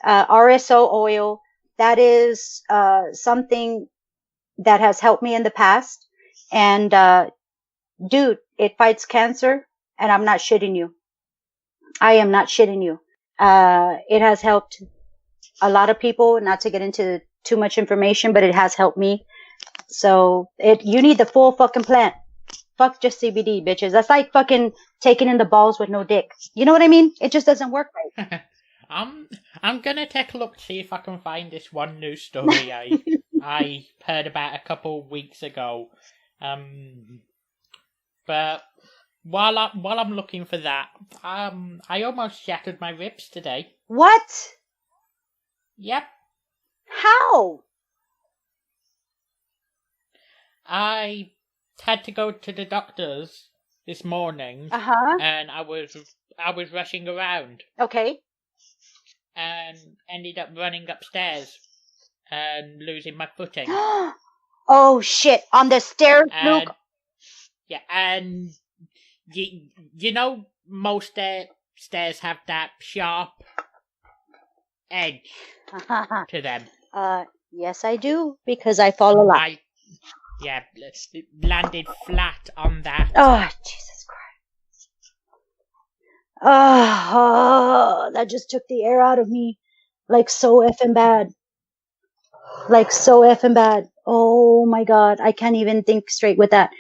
RSO oil. That is something that has helped me in the past. And dude, it fights cancer. And I'm not shitting you. I am not shitting you. It has helped a lot of people, not to get into too much information, but it has helped me. So you need the full fucking plant. Fuck just CBD, bitches. That's like fucking taking in the balls with no dick. You know what I mean? It just doesn't work right. I'm gonna take a look to see if I can find this one news story I heard about a couple weeks ago. But while I'm looking for that, I almost shattered my ribs today. What? Yep. How? I had to go to the doctor's this morning, and I was rushing around. Okay. And ended up running upstairs and losing my footing. Oh shit! On the stairs, Luke. Yeah, and you know most stairs have that sharp edge to them. Yes, I do, because I fall a lot. Landed flat on that. Oh, Jesus Christ. Oh, that just took the air out of me. Like so effing bad. Oh my God. I can't even think straight with that.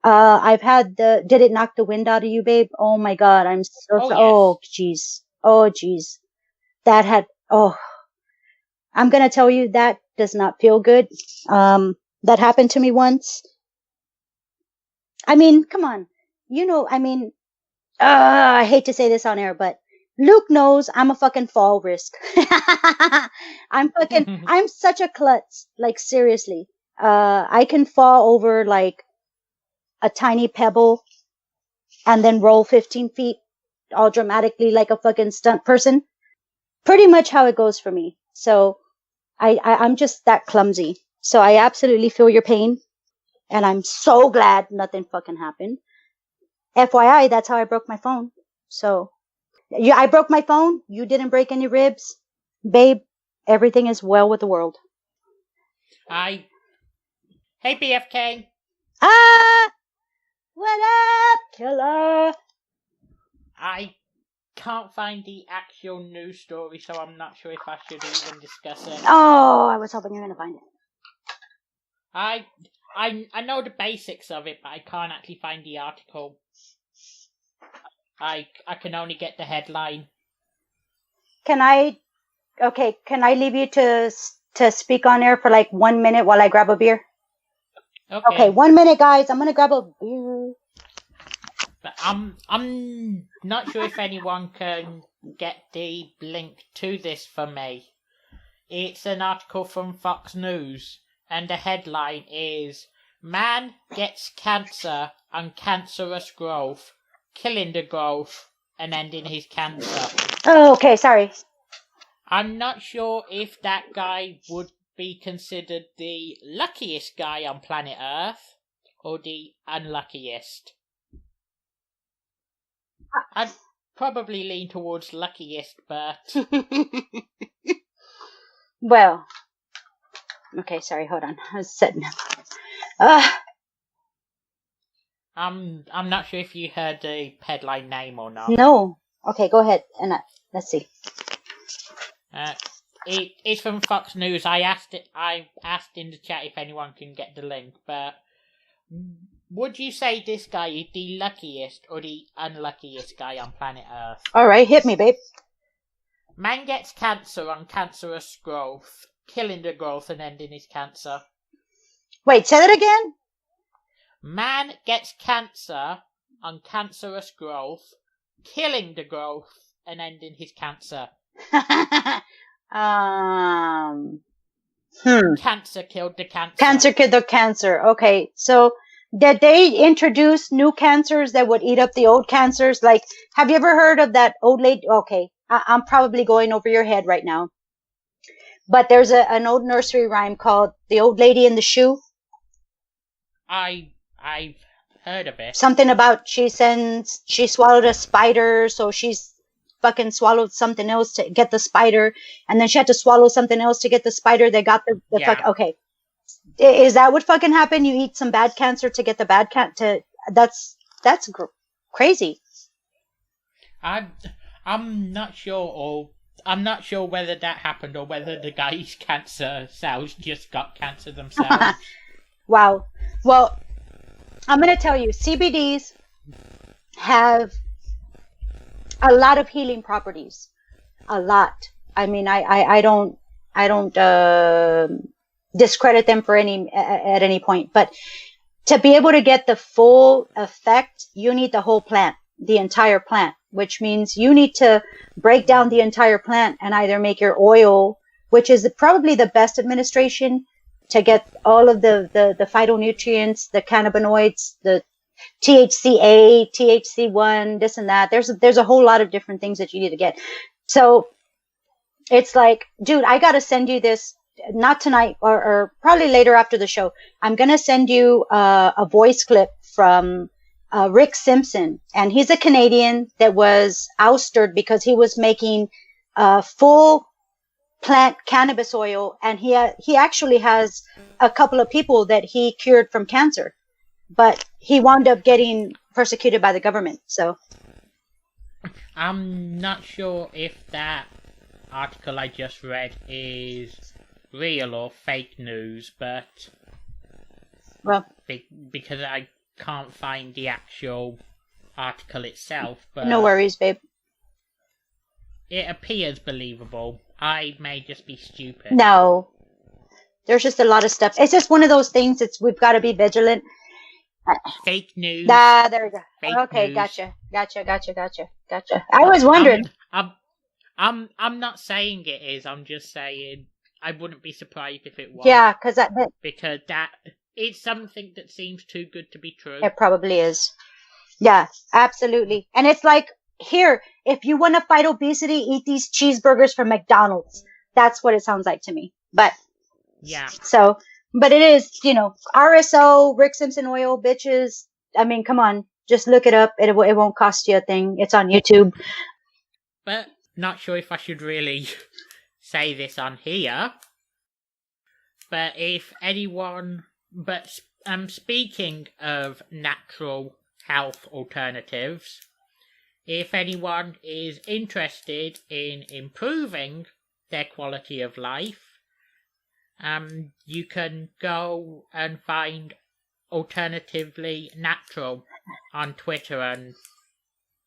I've had did it knock the wind out of you, babe? Oh my God. I'm so, yes. Oh, jeez. I'm going to tell you that does not feel good. That happened to me once. I mean, come on. I hate to say this on air, but Luke knows I'm a fucking fall risk. I'm such a klutz. Like, seriously. I can fall over like a tiny pebble and then roll 15 feet all dramatically like a fucking stunt person. Pretty much how it goes for me. So I'm just that clumsy. So I absolutely feel your pain. And I'm so glad nothing fucking happened. FYI, that's how I broke my phone. So, I broke my phone. You didn't break any ribs. Babe, everything is well with the world. Hey, BFK. What up, killer? I can't find the actual news story, so I'm not sure if I should even discuss it. Oh, I was hoping you were going to find it. I know the basics of it, but I can't actually find the article. I can only get the headline. Can I leave you to speak on air for like 1 minute while I grab a beer? Okay, 1 minute, guys. I'm gonna grab a beer. But I'm not sure if anyone can get the link to this for me. It's an article from Fox News, and the headline is "Man Gets Cancer on Cancerous Growth, Killing the Growth and Ending His Cancer." Oh, okay, sorry. I'm not sure if that guy would be considered the luckiest guy on planet Earth or the unluckiest. I'd probably lean towards luckiest, but... Well... Okay, sorry, hold on. I was setting up. I'm not sure if you heard the headline name or not. No. Okay, go ahead. And let's see. It's from Fox News. I asked in the chat if anyone can get the link, but would you say this guy is the luckiest or the unluckiest guy on planet Earth? Alright, hit me, babe. Man gets cancer on cancerous growth, killing the growth and ending his cancer. Wait, say that again? Man gets cancer on cancerous growth, killing the growth and ending his cancer. Cancer killed the cancer. Cancer killed the cancer. Okay, so did they introduce new cancers that would eat up the old cancers? Like, have you ever heard of that old lady? Okay, I'm probably going over your head right now. But there's an old nursery rhyme called "The Old Lady in the Shoe." I've heard of it. Something about she swallowed a spider, so she's fucking swallowed something else to get the spider, and then she had to swallow something else to get the spider. They got the fuck. Okay, is that what fucking happened? You eat some bad cancer to get the bad that's crazy. I'm not sure, I'm not sure whether that happened or whether the guy's cancer cells just got cancer themselves. Wow. Well, I'm going to tell you, CBDs have a lot of healing properties. A lot. I mean, I don't discredit them at any point, but to be able to get the full effect, you need the whole plant, the entire plant, which means you need to break down the entire plant and either make your oil, which is probably the best administration to get all of the phytonutrients, the cannabinoids, the THCA, THC1, this and that. There's a whole lot of different things that you need to get. So it's like, dude, I got to send you this, not tonight or probably later after the show. I'm going to send you a voice clip from Rick Simpson. And he's a Canadian that was ousted because he was making full plant cannabis oil. And he actually has a couple of people that he cured from cancer. But he wound up getting persecuted by the government. So I'm not sure if that article I just read is real or fake news, but well, because I can't find the actual article itself. But no worries, babe. It appears believable. I may just be stupid. No, there's just a lot of stuff. It's just one of those things. We've got to be vigilant. Fake news. There we go. Fake okay, news. Gotcha. I was wondering. I'm not saying it is. I'm just saying I wouldn't be surprised if it was. Yeah, because that it's something that seems too good to be true. It probably is. Yeah, absolutely. And it's like, here, if you want to fight obesity, eat these cheeseburgers from McDonald's. That's what it sounds like to me. But yeah. So. But it is, RSO, Rick Simpson oil, bitches. I mean, come on. Just look it up. It won't cost you a thing. It's on YouTube. But not sure if I should really say this on here. But if anyone... But speaking of natural health alternatives, if anyone is interested in improving their quality of life, you can go and find Alternatively Natural on Twitter and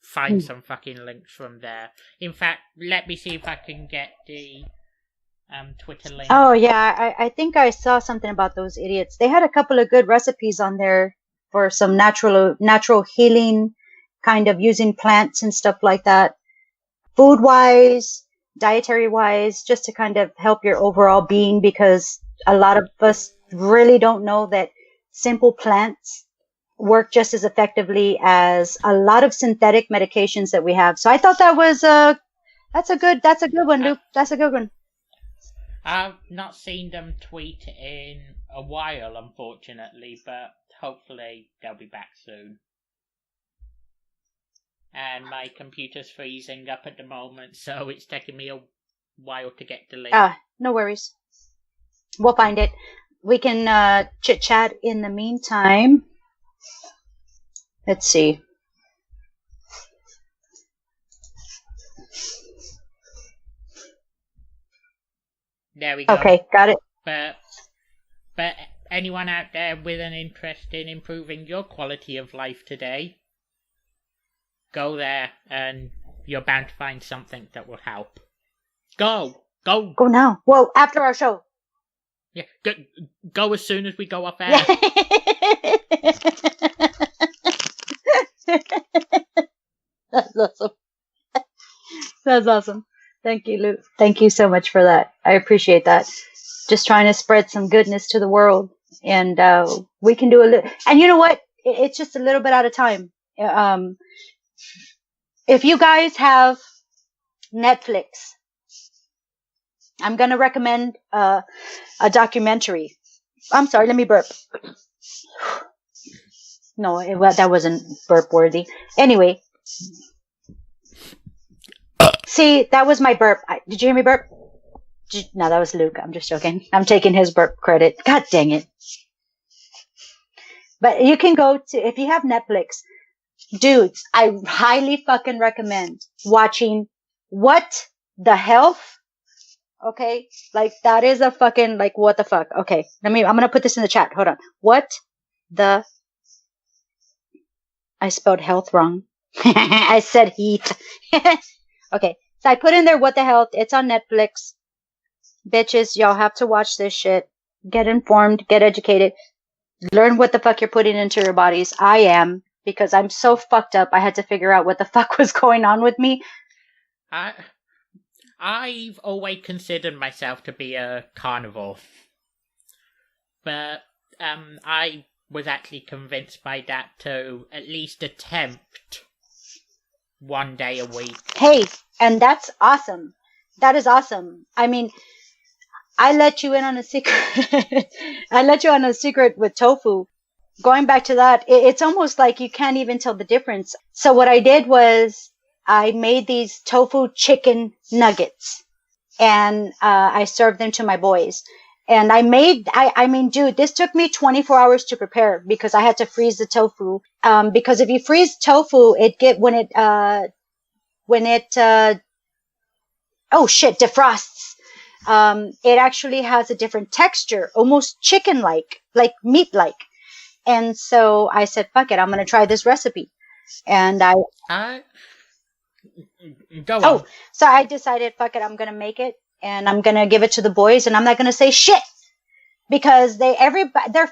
find some fucking links from there. In fact, let me see if I can get the Twitter link. Oh yeah, I think I saw something about those idiots. They had a couple of good recipes on there for some natural healing, kind of using plants and stuff like that. Food wise, dietary wise, just to kind of help your overall being, because a lot of us really don't know that simple plants work just as effectively as a lot of synthetic medications that we have. So I thought that was that's a good one, Luke. That's a good one. I've not seen them tweet in a while, unfortunately, but hopefully they'll be back soon. And my computer's freezing up at the moment, so it's taking me a while to get the link. No worries. We'll find it. We can chit-chat in the meantime. Let's see. There we go. Okay, got it. But anyone out there with an interest in improving your quality of life today, go there and you're bound to find something that will help. Go now. Well, after our show. Yeah, go as soon as we go off air. That's awesome. That's awesome. Thank you, Luke. Thank you so much for that. I appreciate that. Just trying to spread some goodness to the world. And we can do a little. And you know what? It's just a little bit at a time. If you guys have Netflix, I'm going to recommend a documentary. I'm sorry, let me burp. No, that wasn't burp worthy. Anyway. See, that was my burp. Did you hear me burp? No, that was Luke. I'm just joking. I'm taking his burp credit. God dang it. But you can go to, if you have Netflix, dudes, I highly fucking recommend watching What the Health. Okay? Like, that is a fucking, like, what the fuck? Okay. I'm gonna put this in the chat. Hold on. What the... I spelled health wrong. I said heat. Okay. So I put in there What the Health. It's on Netflix. Bitches, y'all have to watch this shit. Get informed. Get educated. Learn what the fuck you're putting into your bodies. I am, because I'm so fucked up. I had to figure out what the fuck was going on with me. I've always considered myself to be a carnivore, but I was actually convinced by that to at least attempt one day a week. Hey, and that's awesome. That is awesome. I mean, I let you in on a secret. I let you on a secret with tofu. Going back to that, it's almost like you can't even tell the difference. So what I did was I made these tofu chicken nuggets, and I served them to my boys. And I mean, dude, this took me 24 hours to prepare because I had to freeze the tofu. Because if you freeze tofu, defrosts. It actually has a different texture, almost chicken-like, like meat-like. And so I said, fuck it, I'm going to try this recipe. And go on. So I decided, fuck it, I'm going to make it, and I'm going to give it to the boys, and I'm not going to say shit, because they're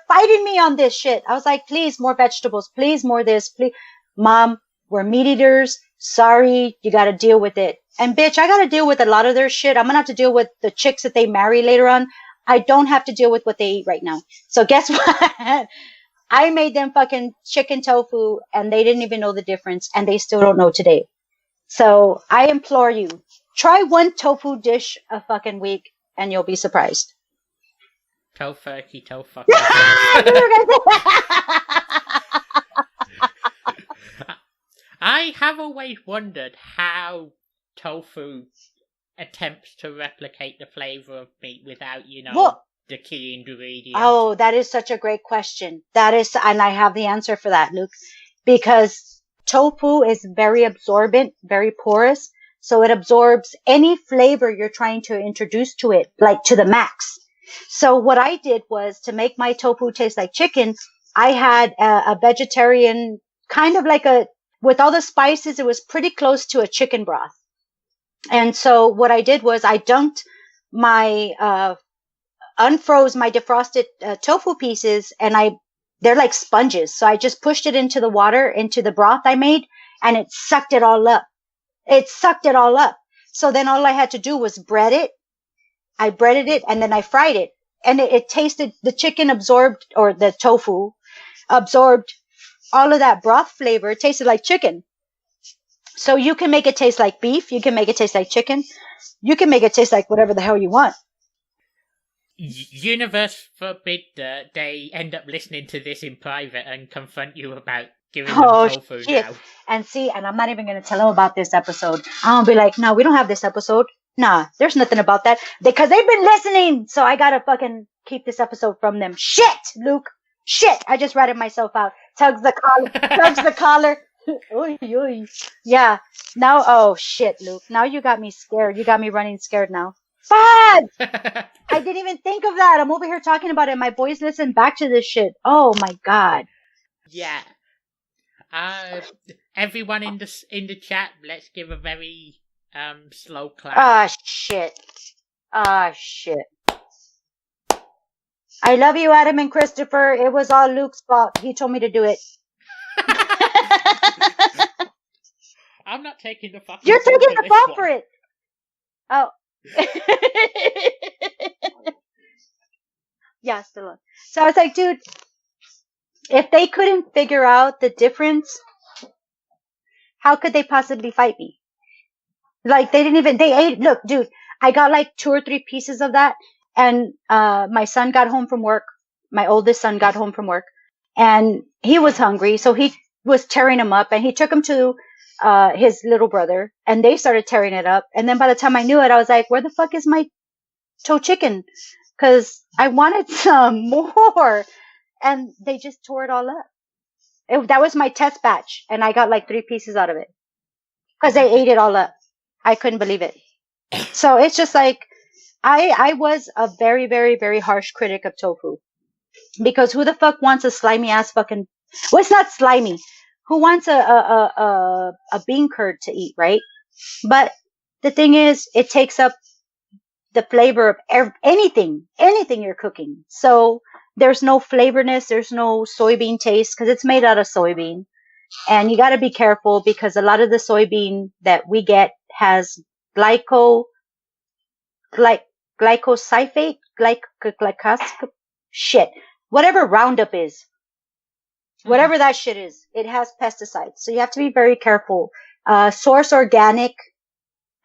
fighting me on this shit. I was like, please, more vegetables, please, more this, please. Mom, we're meat eaters. Sorry, you got to deal with it. And bitch, I got to deal with a lot of their shit. I'm going to have to deal with the chicks that they marry later on. I don't have to deal with what they eat right now. So guess what? I made them fucking chicken tofu, and they didn't even know the difference, and they still don't know today. So I implore you, try one tofu dish a fucking week, and you'll be surprised. Tofu. I have always wondered how tofu attempts to replicate the flavor of meat without, the key ingredient. Oh, that is such a great question. And I have the answer for that, Luke, because tofu is very absorbent, very porous. So it absorbs any flavor you're trying to introduce to it, like to the max. So what I did was, to make my tofu taste like chicken, I had a vegetarian, kind of like with all the spices, it was pretty close to a chicken broth. And so what I did was I dunked unfroze my defrosted tofu pieces, and they're like sponges. So I just pushed it into the water, into the broth I made, and it sucked it all up. So then all I had to do was bread it. I breaded it, and then I fried it. And it tasted, the chicken absorbed, or the tofu absorbed all of that broth flavor. It tasted like chicken. So you can make it taste like beef. You can make it taste like chicken. You can make it taste like whatever the hell you want. Universe forbid that they end up listening to this in private and confront you about giving them tofu shit. now. And I'm not even going to tell them about this episode. I'm going to be like, no, we don't have this episode. Nah, there's nothing about that. Because they've been listening. So I got to fucking keep this episode from them. Shit, Luke. Shit. I just ratted myself out. Tugs the collar. Oy, oy. Yeah. Now, oh shit, Luke. Now you got me scared. You got me running scared now. Fuck! I didn't even think of that. I'm over here talking about it. My boys listen back to this shit. Oh my god. Yeah. Everyone in the chat, let's give a very slow clap. Shit. Shit. I love you, Adam and Christopher. It was all Luke's fault. He told me to do it. I'm not taking the fucking You're taking the fault for it. Oh. Yeah, still on. So I was like, dude, if they couldn't figure out the difference, how could they possibly fight me? Like, they ate, look, dude, I got like 2 or 3 pieces of that, and my son got home from work. My oldest son got home from work, and he was hungry, so he was tearing him up, and he took him to his little brother, and they started tearing it up. And then by the time I knew it, I was like, where the fuck is my toe chicken? Because I wanted some more. And they just tore it all up. That was my test batch, and I got like 3 pieces out of it. Because they ate it all up. I couldn't believe it. So it's just like, I was a very, very, very harsh critic of tofu. Because who the fuck wants a slimy ass fucking, well, it's not slimy. Who wants a bean curd to eat, right? But the thing is, it takes up the flavor of anything you're cooking. So there's no flavorness, there's no soybean taste because it's made out of soybean. And you got to be careful because a lot of the soybean that we get has glycosyphate, shit, whatever Roundup is, whatever that shit is, it has pesticides. So you have to be very careful. Source organic,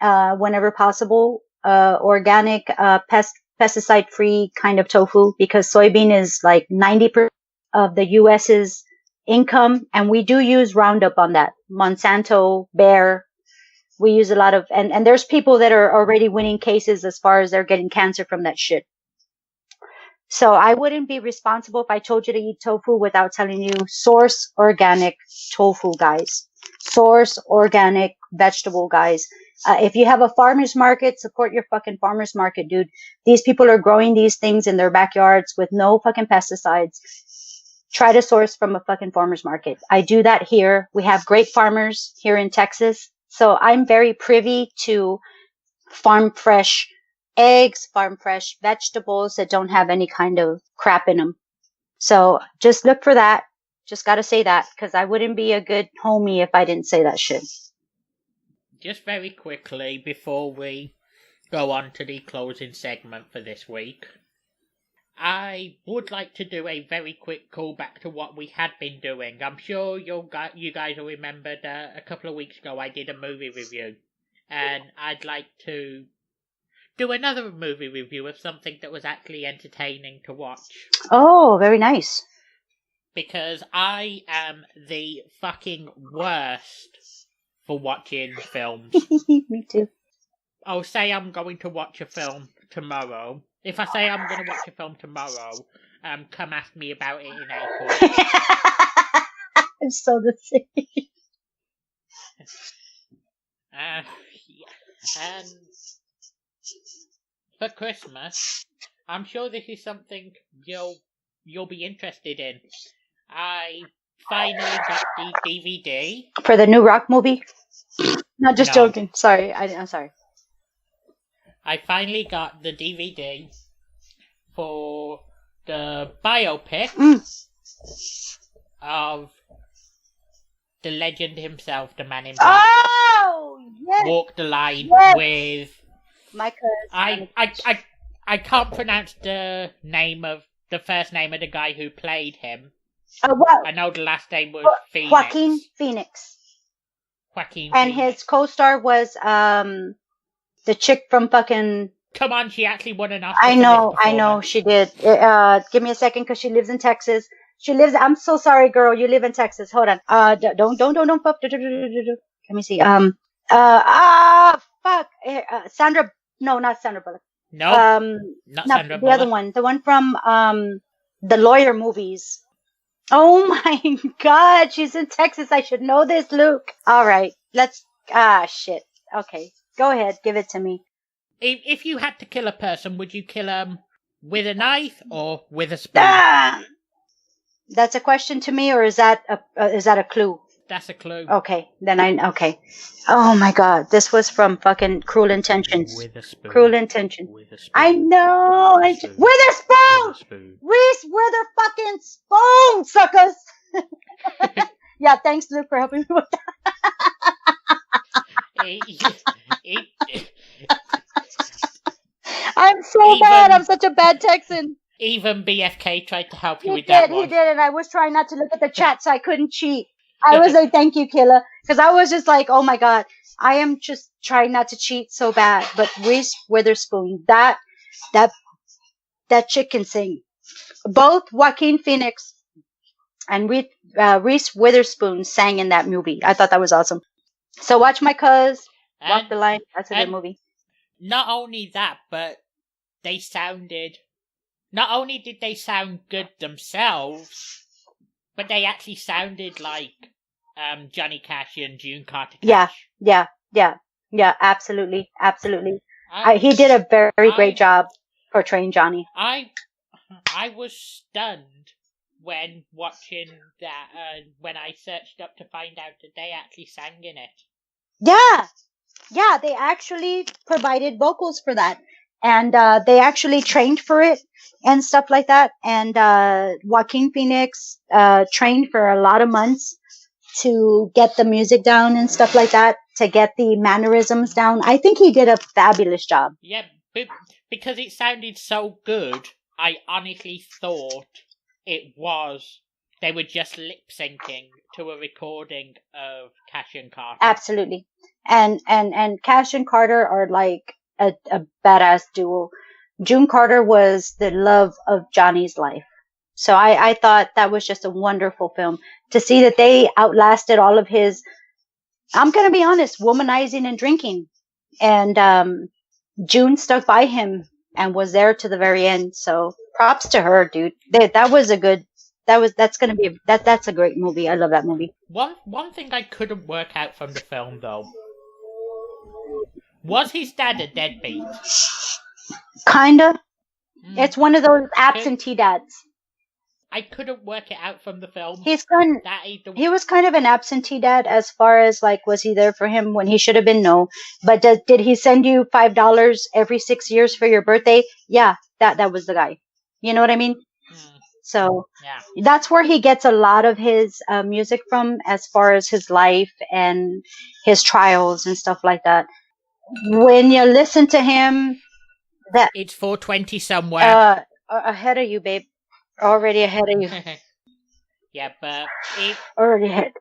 whenever possible, organic, pesticide-free kind of tofu because soybean is like 90% of the U.S.'s income, and we do use Roundup on that. Monsanto, Bayer, we use a lot of, and there's people that are already winning cases as far as they're getting cancer from that shit. So I wouldn't be responsible if I told you to eat tofu without telling you source organic tofu, guys. Source organic vegetable, guys. If you have a farmer's market, support your fucking farmer's market, dude. These people are growing these things in their backyards with no fucking pesticides. Try to source from a fucking farmer's market. I do that here. We have great farmers here in Texas. So I'm very privy to farm fresh eggs, farm fresh vegetables that don't have any kind of crap in them. So just look for that. Just got to say that because I wouldn't be a good homie if I didn't say that shit. Just very quickly before we go on to the closing segment for this week, I would like to do a very quick callback to what we had been doing. I'm sure you guys will remember that a couple of weeks ago I did a movie review, and I'd like to do another movie review of something that was actually entertaining to watch. Oh, very nice. Because I am the fucking worst for watching films. Me too. I'll say I'm going to watch a film tomorrow. If I say I'm going to watch a film tomorrow, come ask me about it in April. I'm so the same. Yeah. And for Christmas, I'm sure this is something you'll be interested in. I finally got the DVD for the new Rock movie. Not just No. joking. Sorry, I'm sorry. I finally got the DVD for the biopic of the legend himself, the man in black. Oh, yes. Walk the line with my cousin. I can't pronounce the first name of the guy who played him. What? I know the last name was Phoenix. Joaquin Phoenix. And his co-star was the chick from fucking. Come on, she actually won an Oscar. I know, she did. Give me a second, because she lives in Texas. I'm so sorry, girl. You live in Texas. Hold on. Don't. Let me see. Fuck. Sandra. No, not Sandra Bullock. No. Not Sandra Bullock. The other one. The one from the lawyer movies. Oh my God, she's in Texas. I should know this, Luke. All right, shit. Okay, go ahead, give it to me. If you had to kill a person, would you kill them with a knife or with a spoon? That's a question to me, or is that a clue? That's a clue. Okay, okay. Oh my God, this was from fucking Cruel Intentions. With a spoon. Cruel Intentions. With a spoon. I know. With a spoon. Reese, with a fucking spoon, suckers. Yeah, thanks, Luke, for helping me with that. I'm so bad. I'm such a bad Texan. Even BFK tried to help you with that one. He did, and I was trying not to look at the chat so I couldn't cheat. I was like, thank you, Killa. Because I was just like, oh my God, I am just trying not to cheat so bad. But Reese Witherspoon, that chick can sing. Both Joaquin Phoenix and Reese Witherspoon sang in that movie. I thought that was awesome. So watch my cuz, Walk the Line. That's a good movie. Not only that, but not only did they sound good themselves, but they actually sounded like Johnny Cash and June Carter Cash. Yeah, absolutely. He did a very great job portraying Johnny. I was stunned when watching that, when I searched up to find out that they actually sang in it. Yeah, they actually provided vocals for that. and they actually trained for it and stuff like that. And Joaquin Phoenix trained for a lot of months to get the music down and stuff like that, to get the mannerisms down. I think he did a fabulous job. Yeah, but because it sounded so good, I honestly thought they were just lip syncing to a recording of Cash and Carter. Absolutely. And Cash and Carter are like a badass duo. June Carter was the love of Johnny's life. So I thought that was just a wonderful film to see that they outlasted all of his, I'm going to be honest, womanizing and drinking. And June stuck by him and was there to the very end. So props to her, dude. That was a good, that's a great movie. I love that movie. One thing I couldn't work out from the film, though, was his dad a deadbeat? Kinda. It's one of those absentee dads. I couldn't work it out from the film. He was kind of an absentee dad as far as like, was he there for him when he should have been? No. But did he send you $5 every 6 years for your birthday? Yeah, that was the guy. You know what I mean? So that's where he gets a lot of his music from, as far as his life and his trials and stuff like that. When you listen to him, it's 4:20 somewhere. Ahead of you, babe. Already ahead of you. Yeah, but already ahead.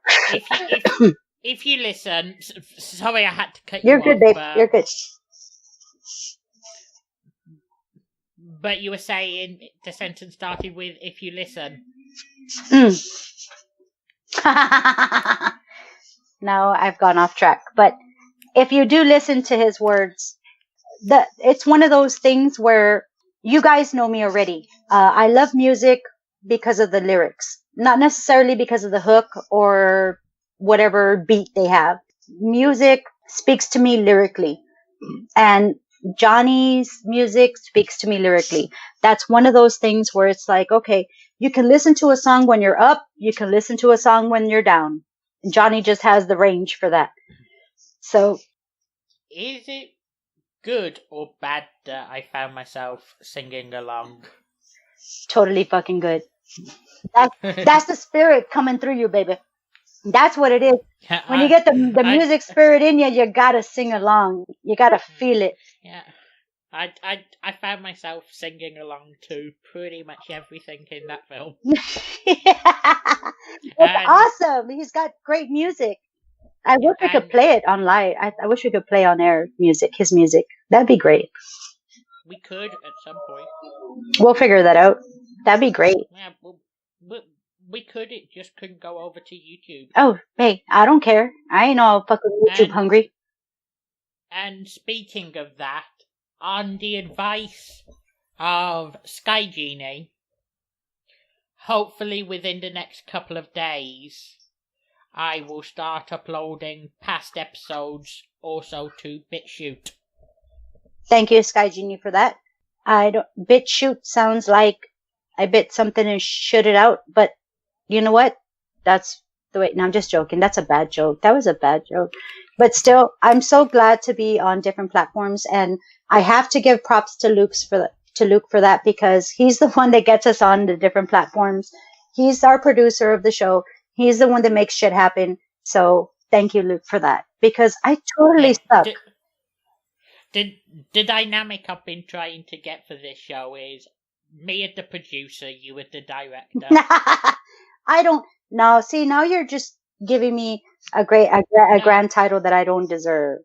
if you listen, sorry I had to cut you You're off. You're good, babe. You're good. But you were saying the sentence started with "if you listen." Now I've gone off track, but if you do listen to his words, it's one of those things where you guys know me already. I love music because of the lyrics, not necessarily because of the hook or whatever beat they have. Music speaks to me lyrically, and Johnny's music speaks to me lyrically. That's one of those things where it's like, okay, you can listen to a song when you're up, you can listen to a song when you're down. Johnny just has the range for that. So, is it good or bad that I found myself singing along? Totally fucking good. That's the spirit coming through you, baby. That's what it is. When you get the music spirit in you, you gotta sing along. You gotta feel it. Yeah. I found myself singing along to pretty much everything in that film. It's awesome. He's got great music. I wish we could play it on live. I wish we could play on air his music. That'd be great. We could at some point. We'll figure that out. That'd be great. Yeah, we could. It just couldn't go over to YouTube. Oh, hey, I don't care. I ain't all fucking YouTube hungry. And speaking of that, on the advice of Sky Genie, hopefully within the next couple of days, I will start uploading past episodes also to BitChute. Thank you, Sky Genie, for that. BitChute sounds like I bit something and shit it out, but you know what? That's the way. No, I'm just joking. That's a bad joke. That was a bad joke. But still, I'm so glad to be on different platforms, and I have to give props to Luke for that, because he's the one that gets us on the different platforms. He's our producer of the show. He's the one that makes shit happen. So thank you, Luke, for that, because I totally suck. The dynamic I've been trying to get for this show is me as the producer, you as the director. I don't. No, see, now you're just giving me a grand title that I don't deserve.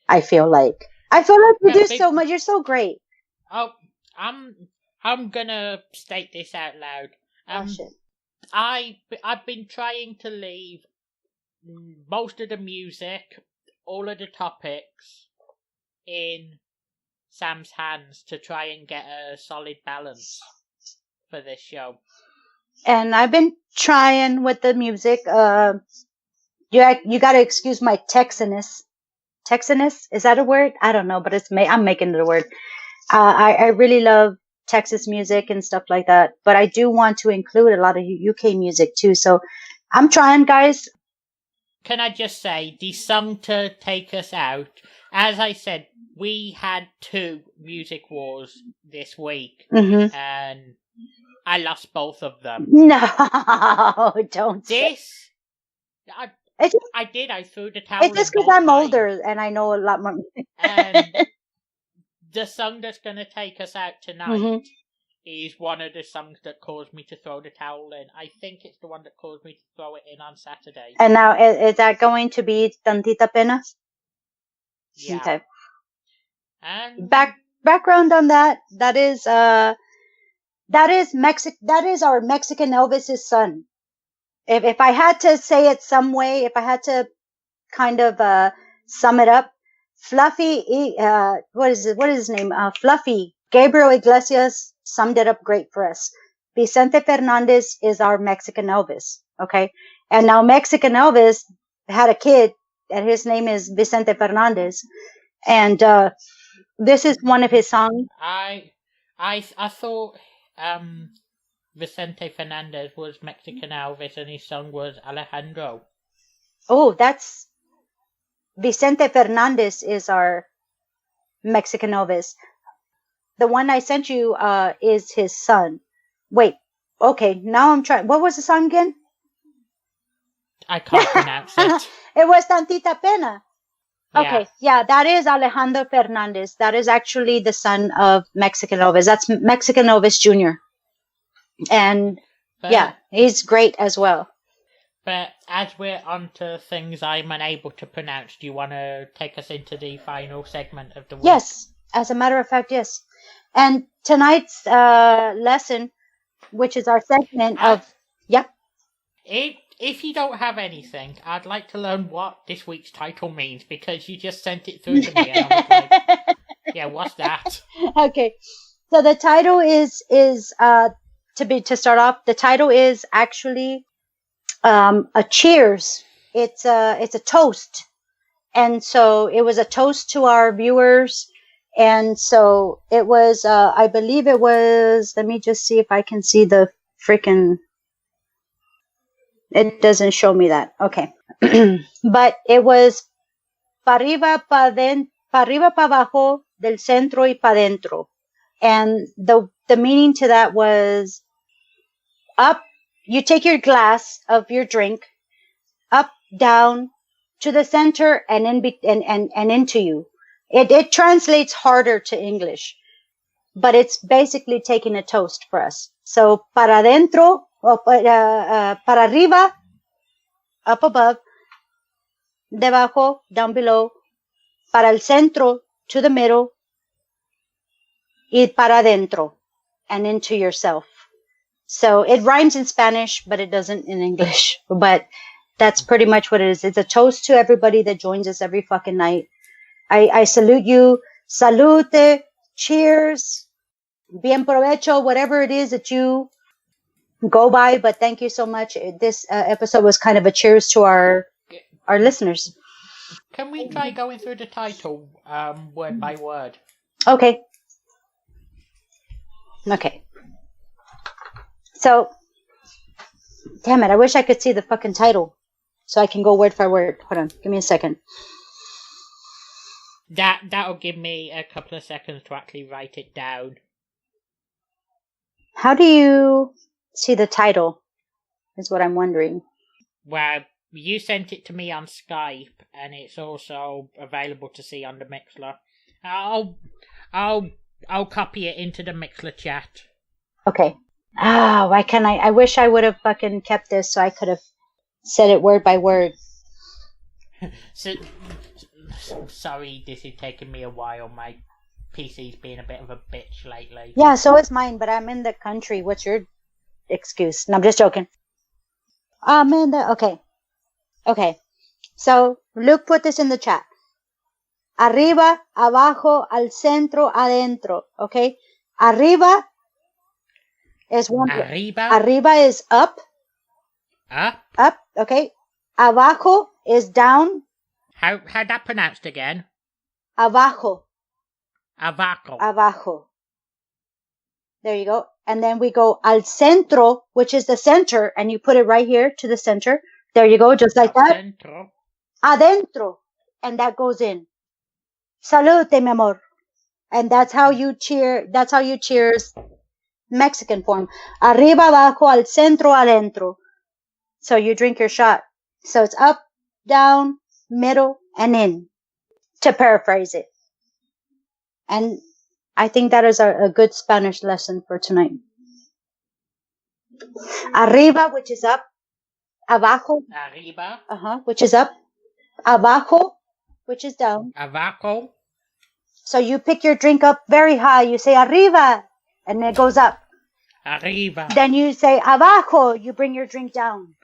I feel like you do so much. You're so great. Oh, I'm gonna state this out loud. Shit. I've been trying to leave most of the music, all of the topics in Sam's hands to try and get a solid balance for this show. And I've been trying with the music. You gotta excuse my Texanness. Texanness? Is that a word? I don't know, but I'm making it a word. I really love Texas music and stuff like that, but I do want to include a lot of UK music too. So I'm trying, guys. Can I just say, the song to take us out as I said, we had 2 music wars this week, Mm-hmm. and I lost both of them. No, don't say. This, It's just, I did. I threw the towel. it's just in because both I'm times. older and I know a lot more. And the song that's going to take us out tonight Mhm. is one of the songs that caused me to throw the towel in. I think it's the one that caused me to throw it in on Saturday. And now, is that going to be Tantita Pena? Yeah. Okay. And Background on that. That is our Mexican Elvis's son. If I had to say it some way, if I had to kind of sum it up, Fluffy, what is his name? Fluffy. Gabriel Iglesias summed it up great for us. Vicente Fernandez is our Mexican Elvis. Okay. And now Mexican Elvis had a kid and his name is Vicente Fernandez. And, this is one of his songs. I thought Vicente Fernandez was Mexican Elvis and his song was Alejandro. Oh, that's Vicente Fernandez is our Mexican Elvis. The one I sent you is his son. Wait, okay, now I'm trying. What was the song again? I can't pronounce it. It was Tantita Pena. Yeah. Okay, yeah, that is Alejandro Fernandez. That is actually the son of Mexican Elvis. That's Mexican Elvis Jr. And yeah, he's great as well. But as we're on to things I'm unable to pronounce, do you want to take us into the final segment of the week? Yes, as a matter of fact, yes. And tonight's lesson, which is our segment of... Yeah. If you don't have anything, I'd like to learn what this week's title means, because you just sent it through to me and I was like, yeah, what's that? Okay. So the title is to start off, the title is actually a cheers. It's a toast. And so it was a toast to our viewers. And so it was, I believe it was, let me just see if I can see the freaking, it doesn't show me that. Okay. But it was pa arriba, pa abajo, del centro y pa dentro. And the meaning to that was up, you take your glass of your drink, up, down, to the center, and into you. It translates harder to English, but it's basically taking a toast for us. So, para adentro, para arriba, up above, debajo, down below, para el centro, to the middle, y para adentro, and into yourself. So it rhymes in Spanish, but it doesn't in English. But that's pretty much what it is. It's a toast to everybody that joins us every fucking night. I salute you. Salute. Cheers. Bien provecho. Whatever it is that you go by. But thank you so much. This episode was kind of a cheers to our listeners. Can we try going through the title word by word? Okay. Okay. So, damn it. I wish I could see the fucking title so I can go word for word. Hold on. Give me a second. That'll give me a couple of seconds to actually write it down. How do you see the title? Is what I'm wondering. Well, you sent it to me on Skype, and it's also available to see on the Mixler. I'll copy it into the Mixler chat. Okay. Why can't I? I wish I would have fucking kept this so I could have said it word by word. Sorry, this is taking me a while. My PC's been a bit of a bitch lately. Yeah, so is mine, but I'm in the country. What's your excuse? No, I'm just joking. I'm in the... Okay. Okay. So, Luke put this in the chat. Arriba, abajo, al centro, adentro. Okay? Arriba is one... Arriba is up. Up, okay. Abajo is down. How that pronounced again? Abajo. Abajo. There you go. And then we go al centro, which is the center, and you put it right here to the center. There you go, just like that. Centro. Adentro. And that goes in. Salute, mi amor. And that's how you cheer. That's how you cheers Mexican form. Arriba, abajo, al centro, adentro. So you drink your shot. So it's up, down, middle, and in, to paraphrase it. And I think that is a good Spanish lesson for tonight. Arriba, which is up. Abajo. Arriba. Which is up. Abajo, which is down. Abajo. So you pick your drink up very high. You say arriba, and it goes up. Arriba. Then you say abajo. You bring your drink down.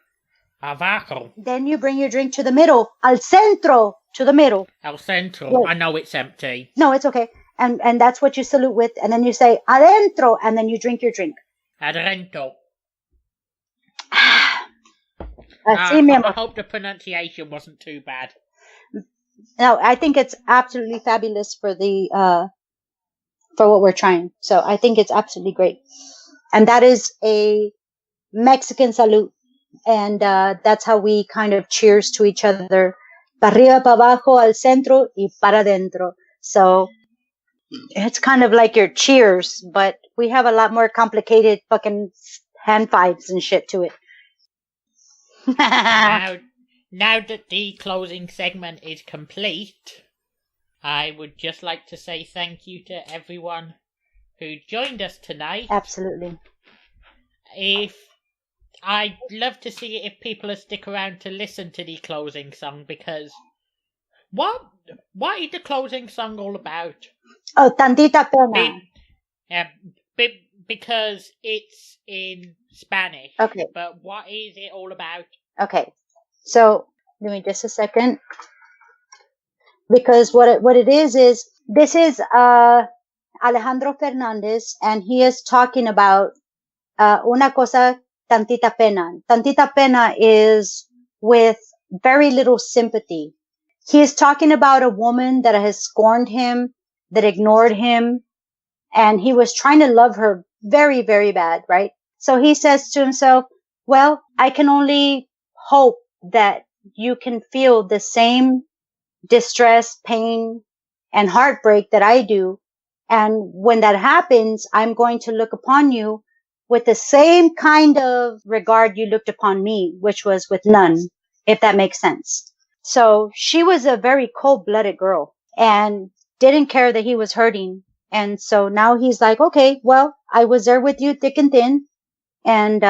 Abajo. Then you bring your drink to the middle. Al centro, to the middle. Al centro. Wait. I know it's empty. No, it's okay. And that's what you salute with. And then you say adentro, and then you drink your drink. Adentro. I hope the pronunciation wasn't too bad. No, I think it's absolutely fabulous for for what we're trying. So I think it's absolutely great. And that is a Mexican salute. And that's how we kind of cheers to each other. Pa arriba, pa abajo, al centro, y para adentro. So it's kind of like your cheers, but we have a lot more complicated fucking hand fives and shit to it. Now that the closing segment is complete, I would just like to say thank you to everyone who joined us tonight. Absolutely. I'd love to see if people stick around to listen to the closing song, because what is the closing song all about? Oh, Tantita Pena. Because it's in Spanish. Okay. But what is it all about? Okay. So, give me just a second. Because what it is this is Alejandro Fernandez, and he is talking about una cosa tantita pena. Tantita pena is with very little sympathy. He is talking about a woman that has scorned him, that ignored him, and he was trying to love her very, very bad, right? So he says to himself, well, I can only hope that you can feel the same distress, pain, and heartbreak that I do. And when that happens, I'm going to look upon you with the same kind of regard you looked upon me, which was with none, if that makes sense. So she was a very cold-blooded girl and didn't care that he was hurting. And so now he's like, okay, well, I was there with you thick and thin. And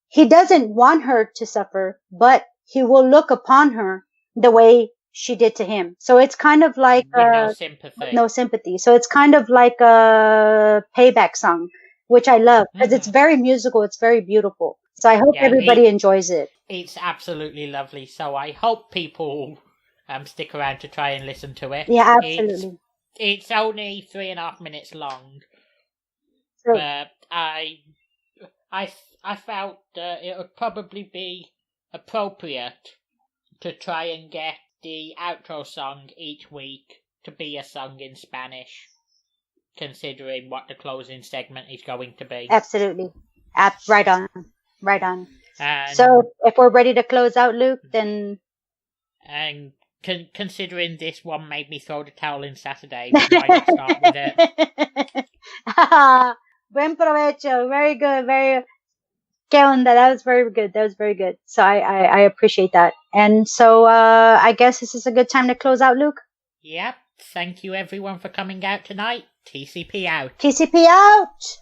he doesn't want her to suffer, but he will look upon her the way she did to him. So it's kind of like no sympathy. No sympathy. So it's kind of like a payback song, which I love because it's very musical. It's very beautiful. So I hope everybody enjoys it. It's absolutely lovely. So I hope people stick around to try and listen to it. Yeah, absolutely. It's only 3.5 minutes long, so, but I felt it would probably be appropriate to try and get the outro song each week to be a song in Spanish, considering what the closing segment is going to be. Absolutely. Right on. So if we're ready to close out, Luke, then... And considering this one made me throw the towel in Saturday, why not start with it? Buen provecho. Very good. ¿Qué onda? That was very good. So I appreciate that. And so I guess this is a good time to close out, Luke. Yep. Thank you everyone for coming out tonight. TCP out. TCP out.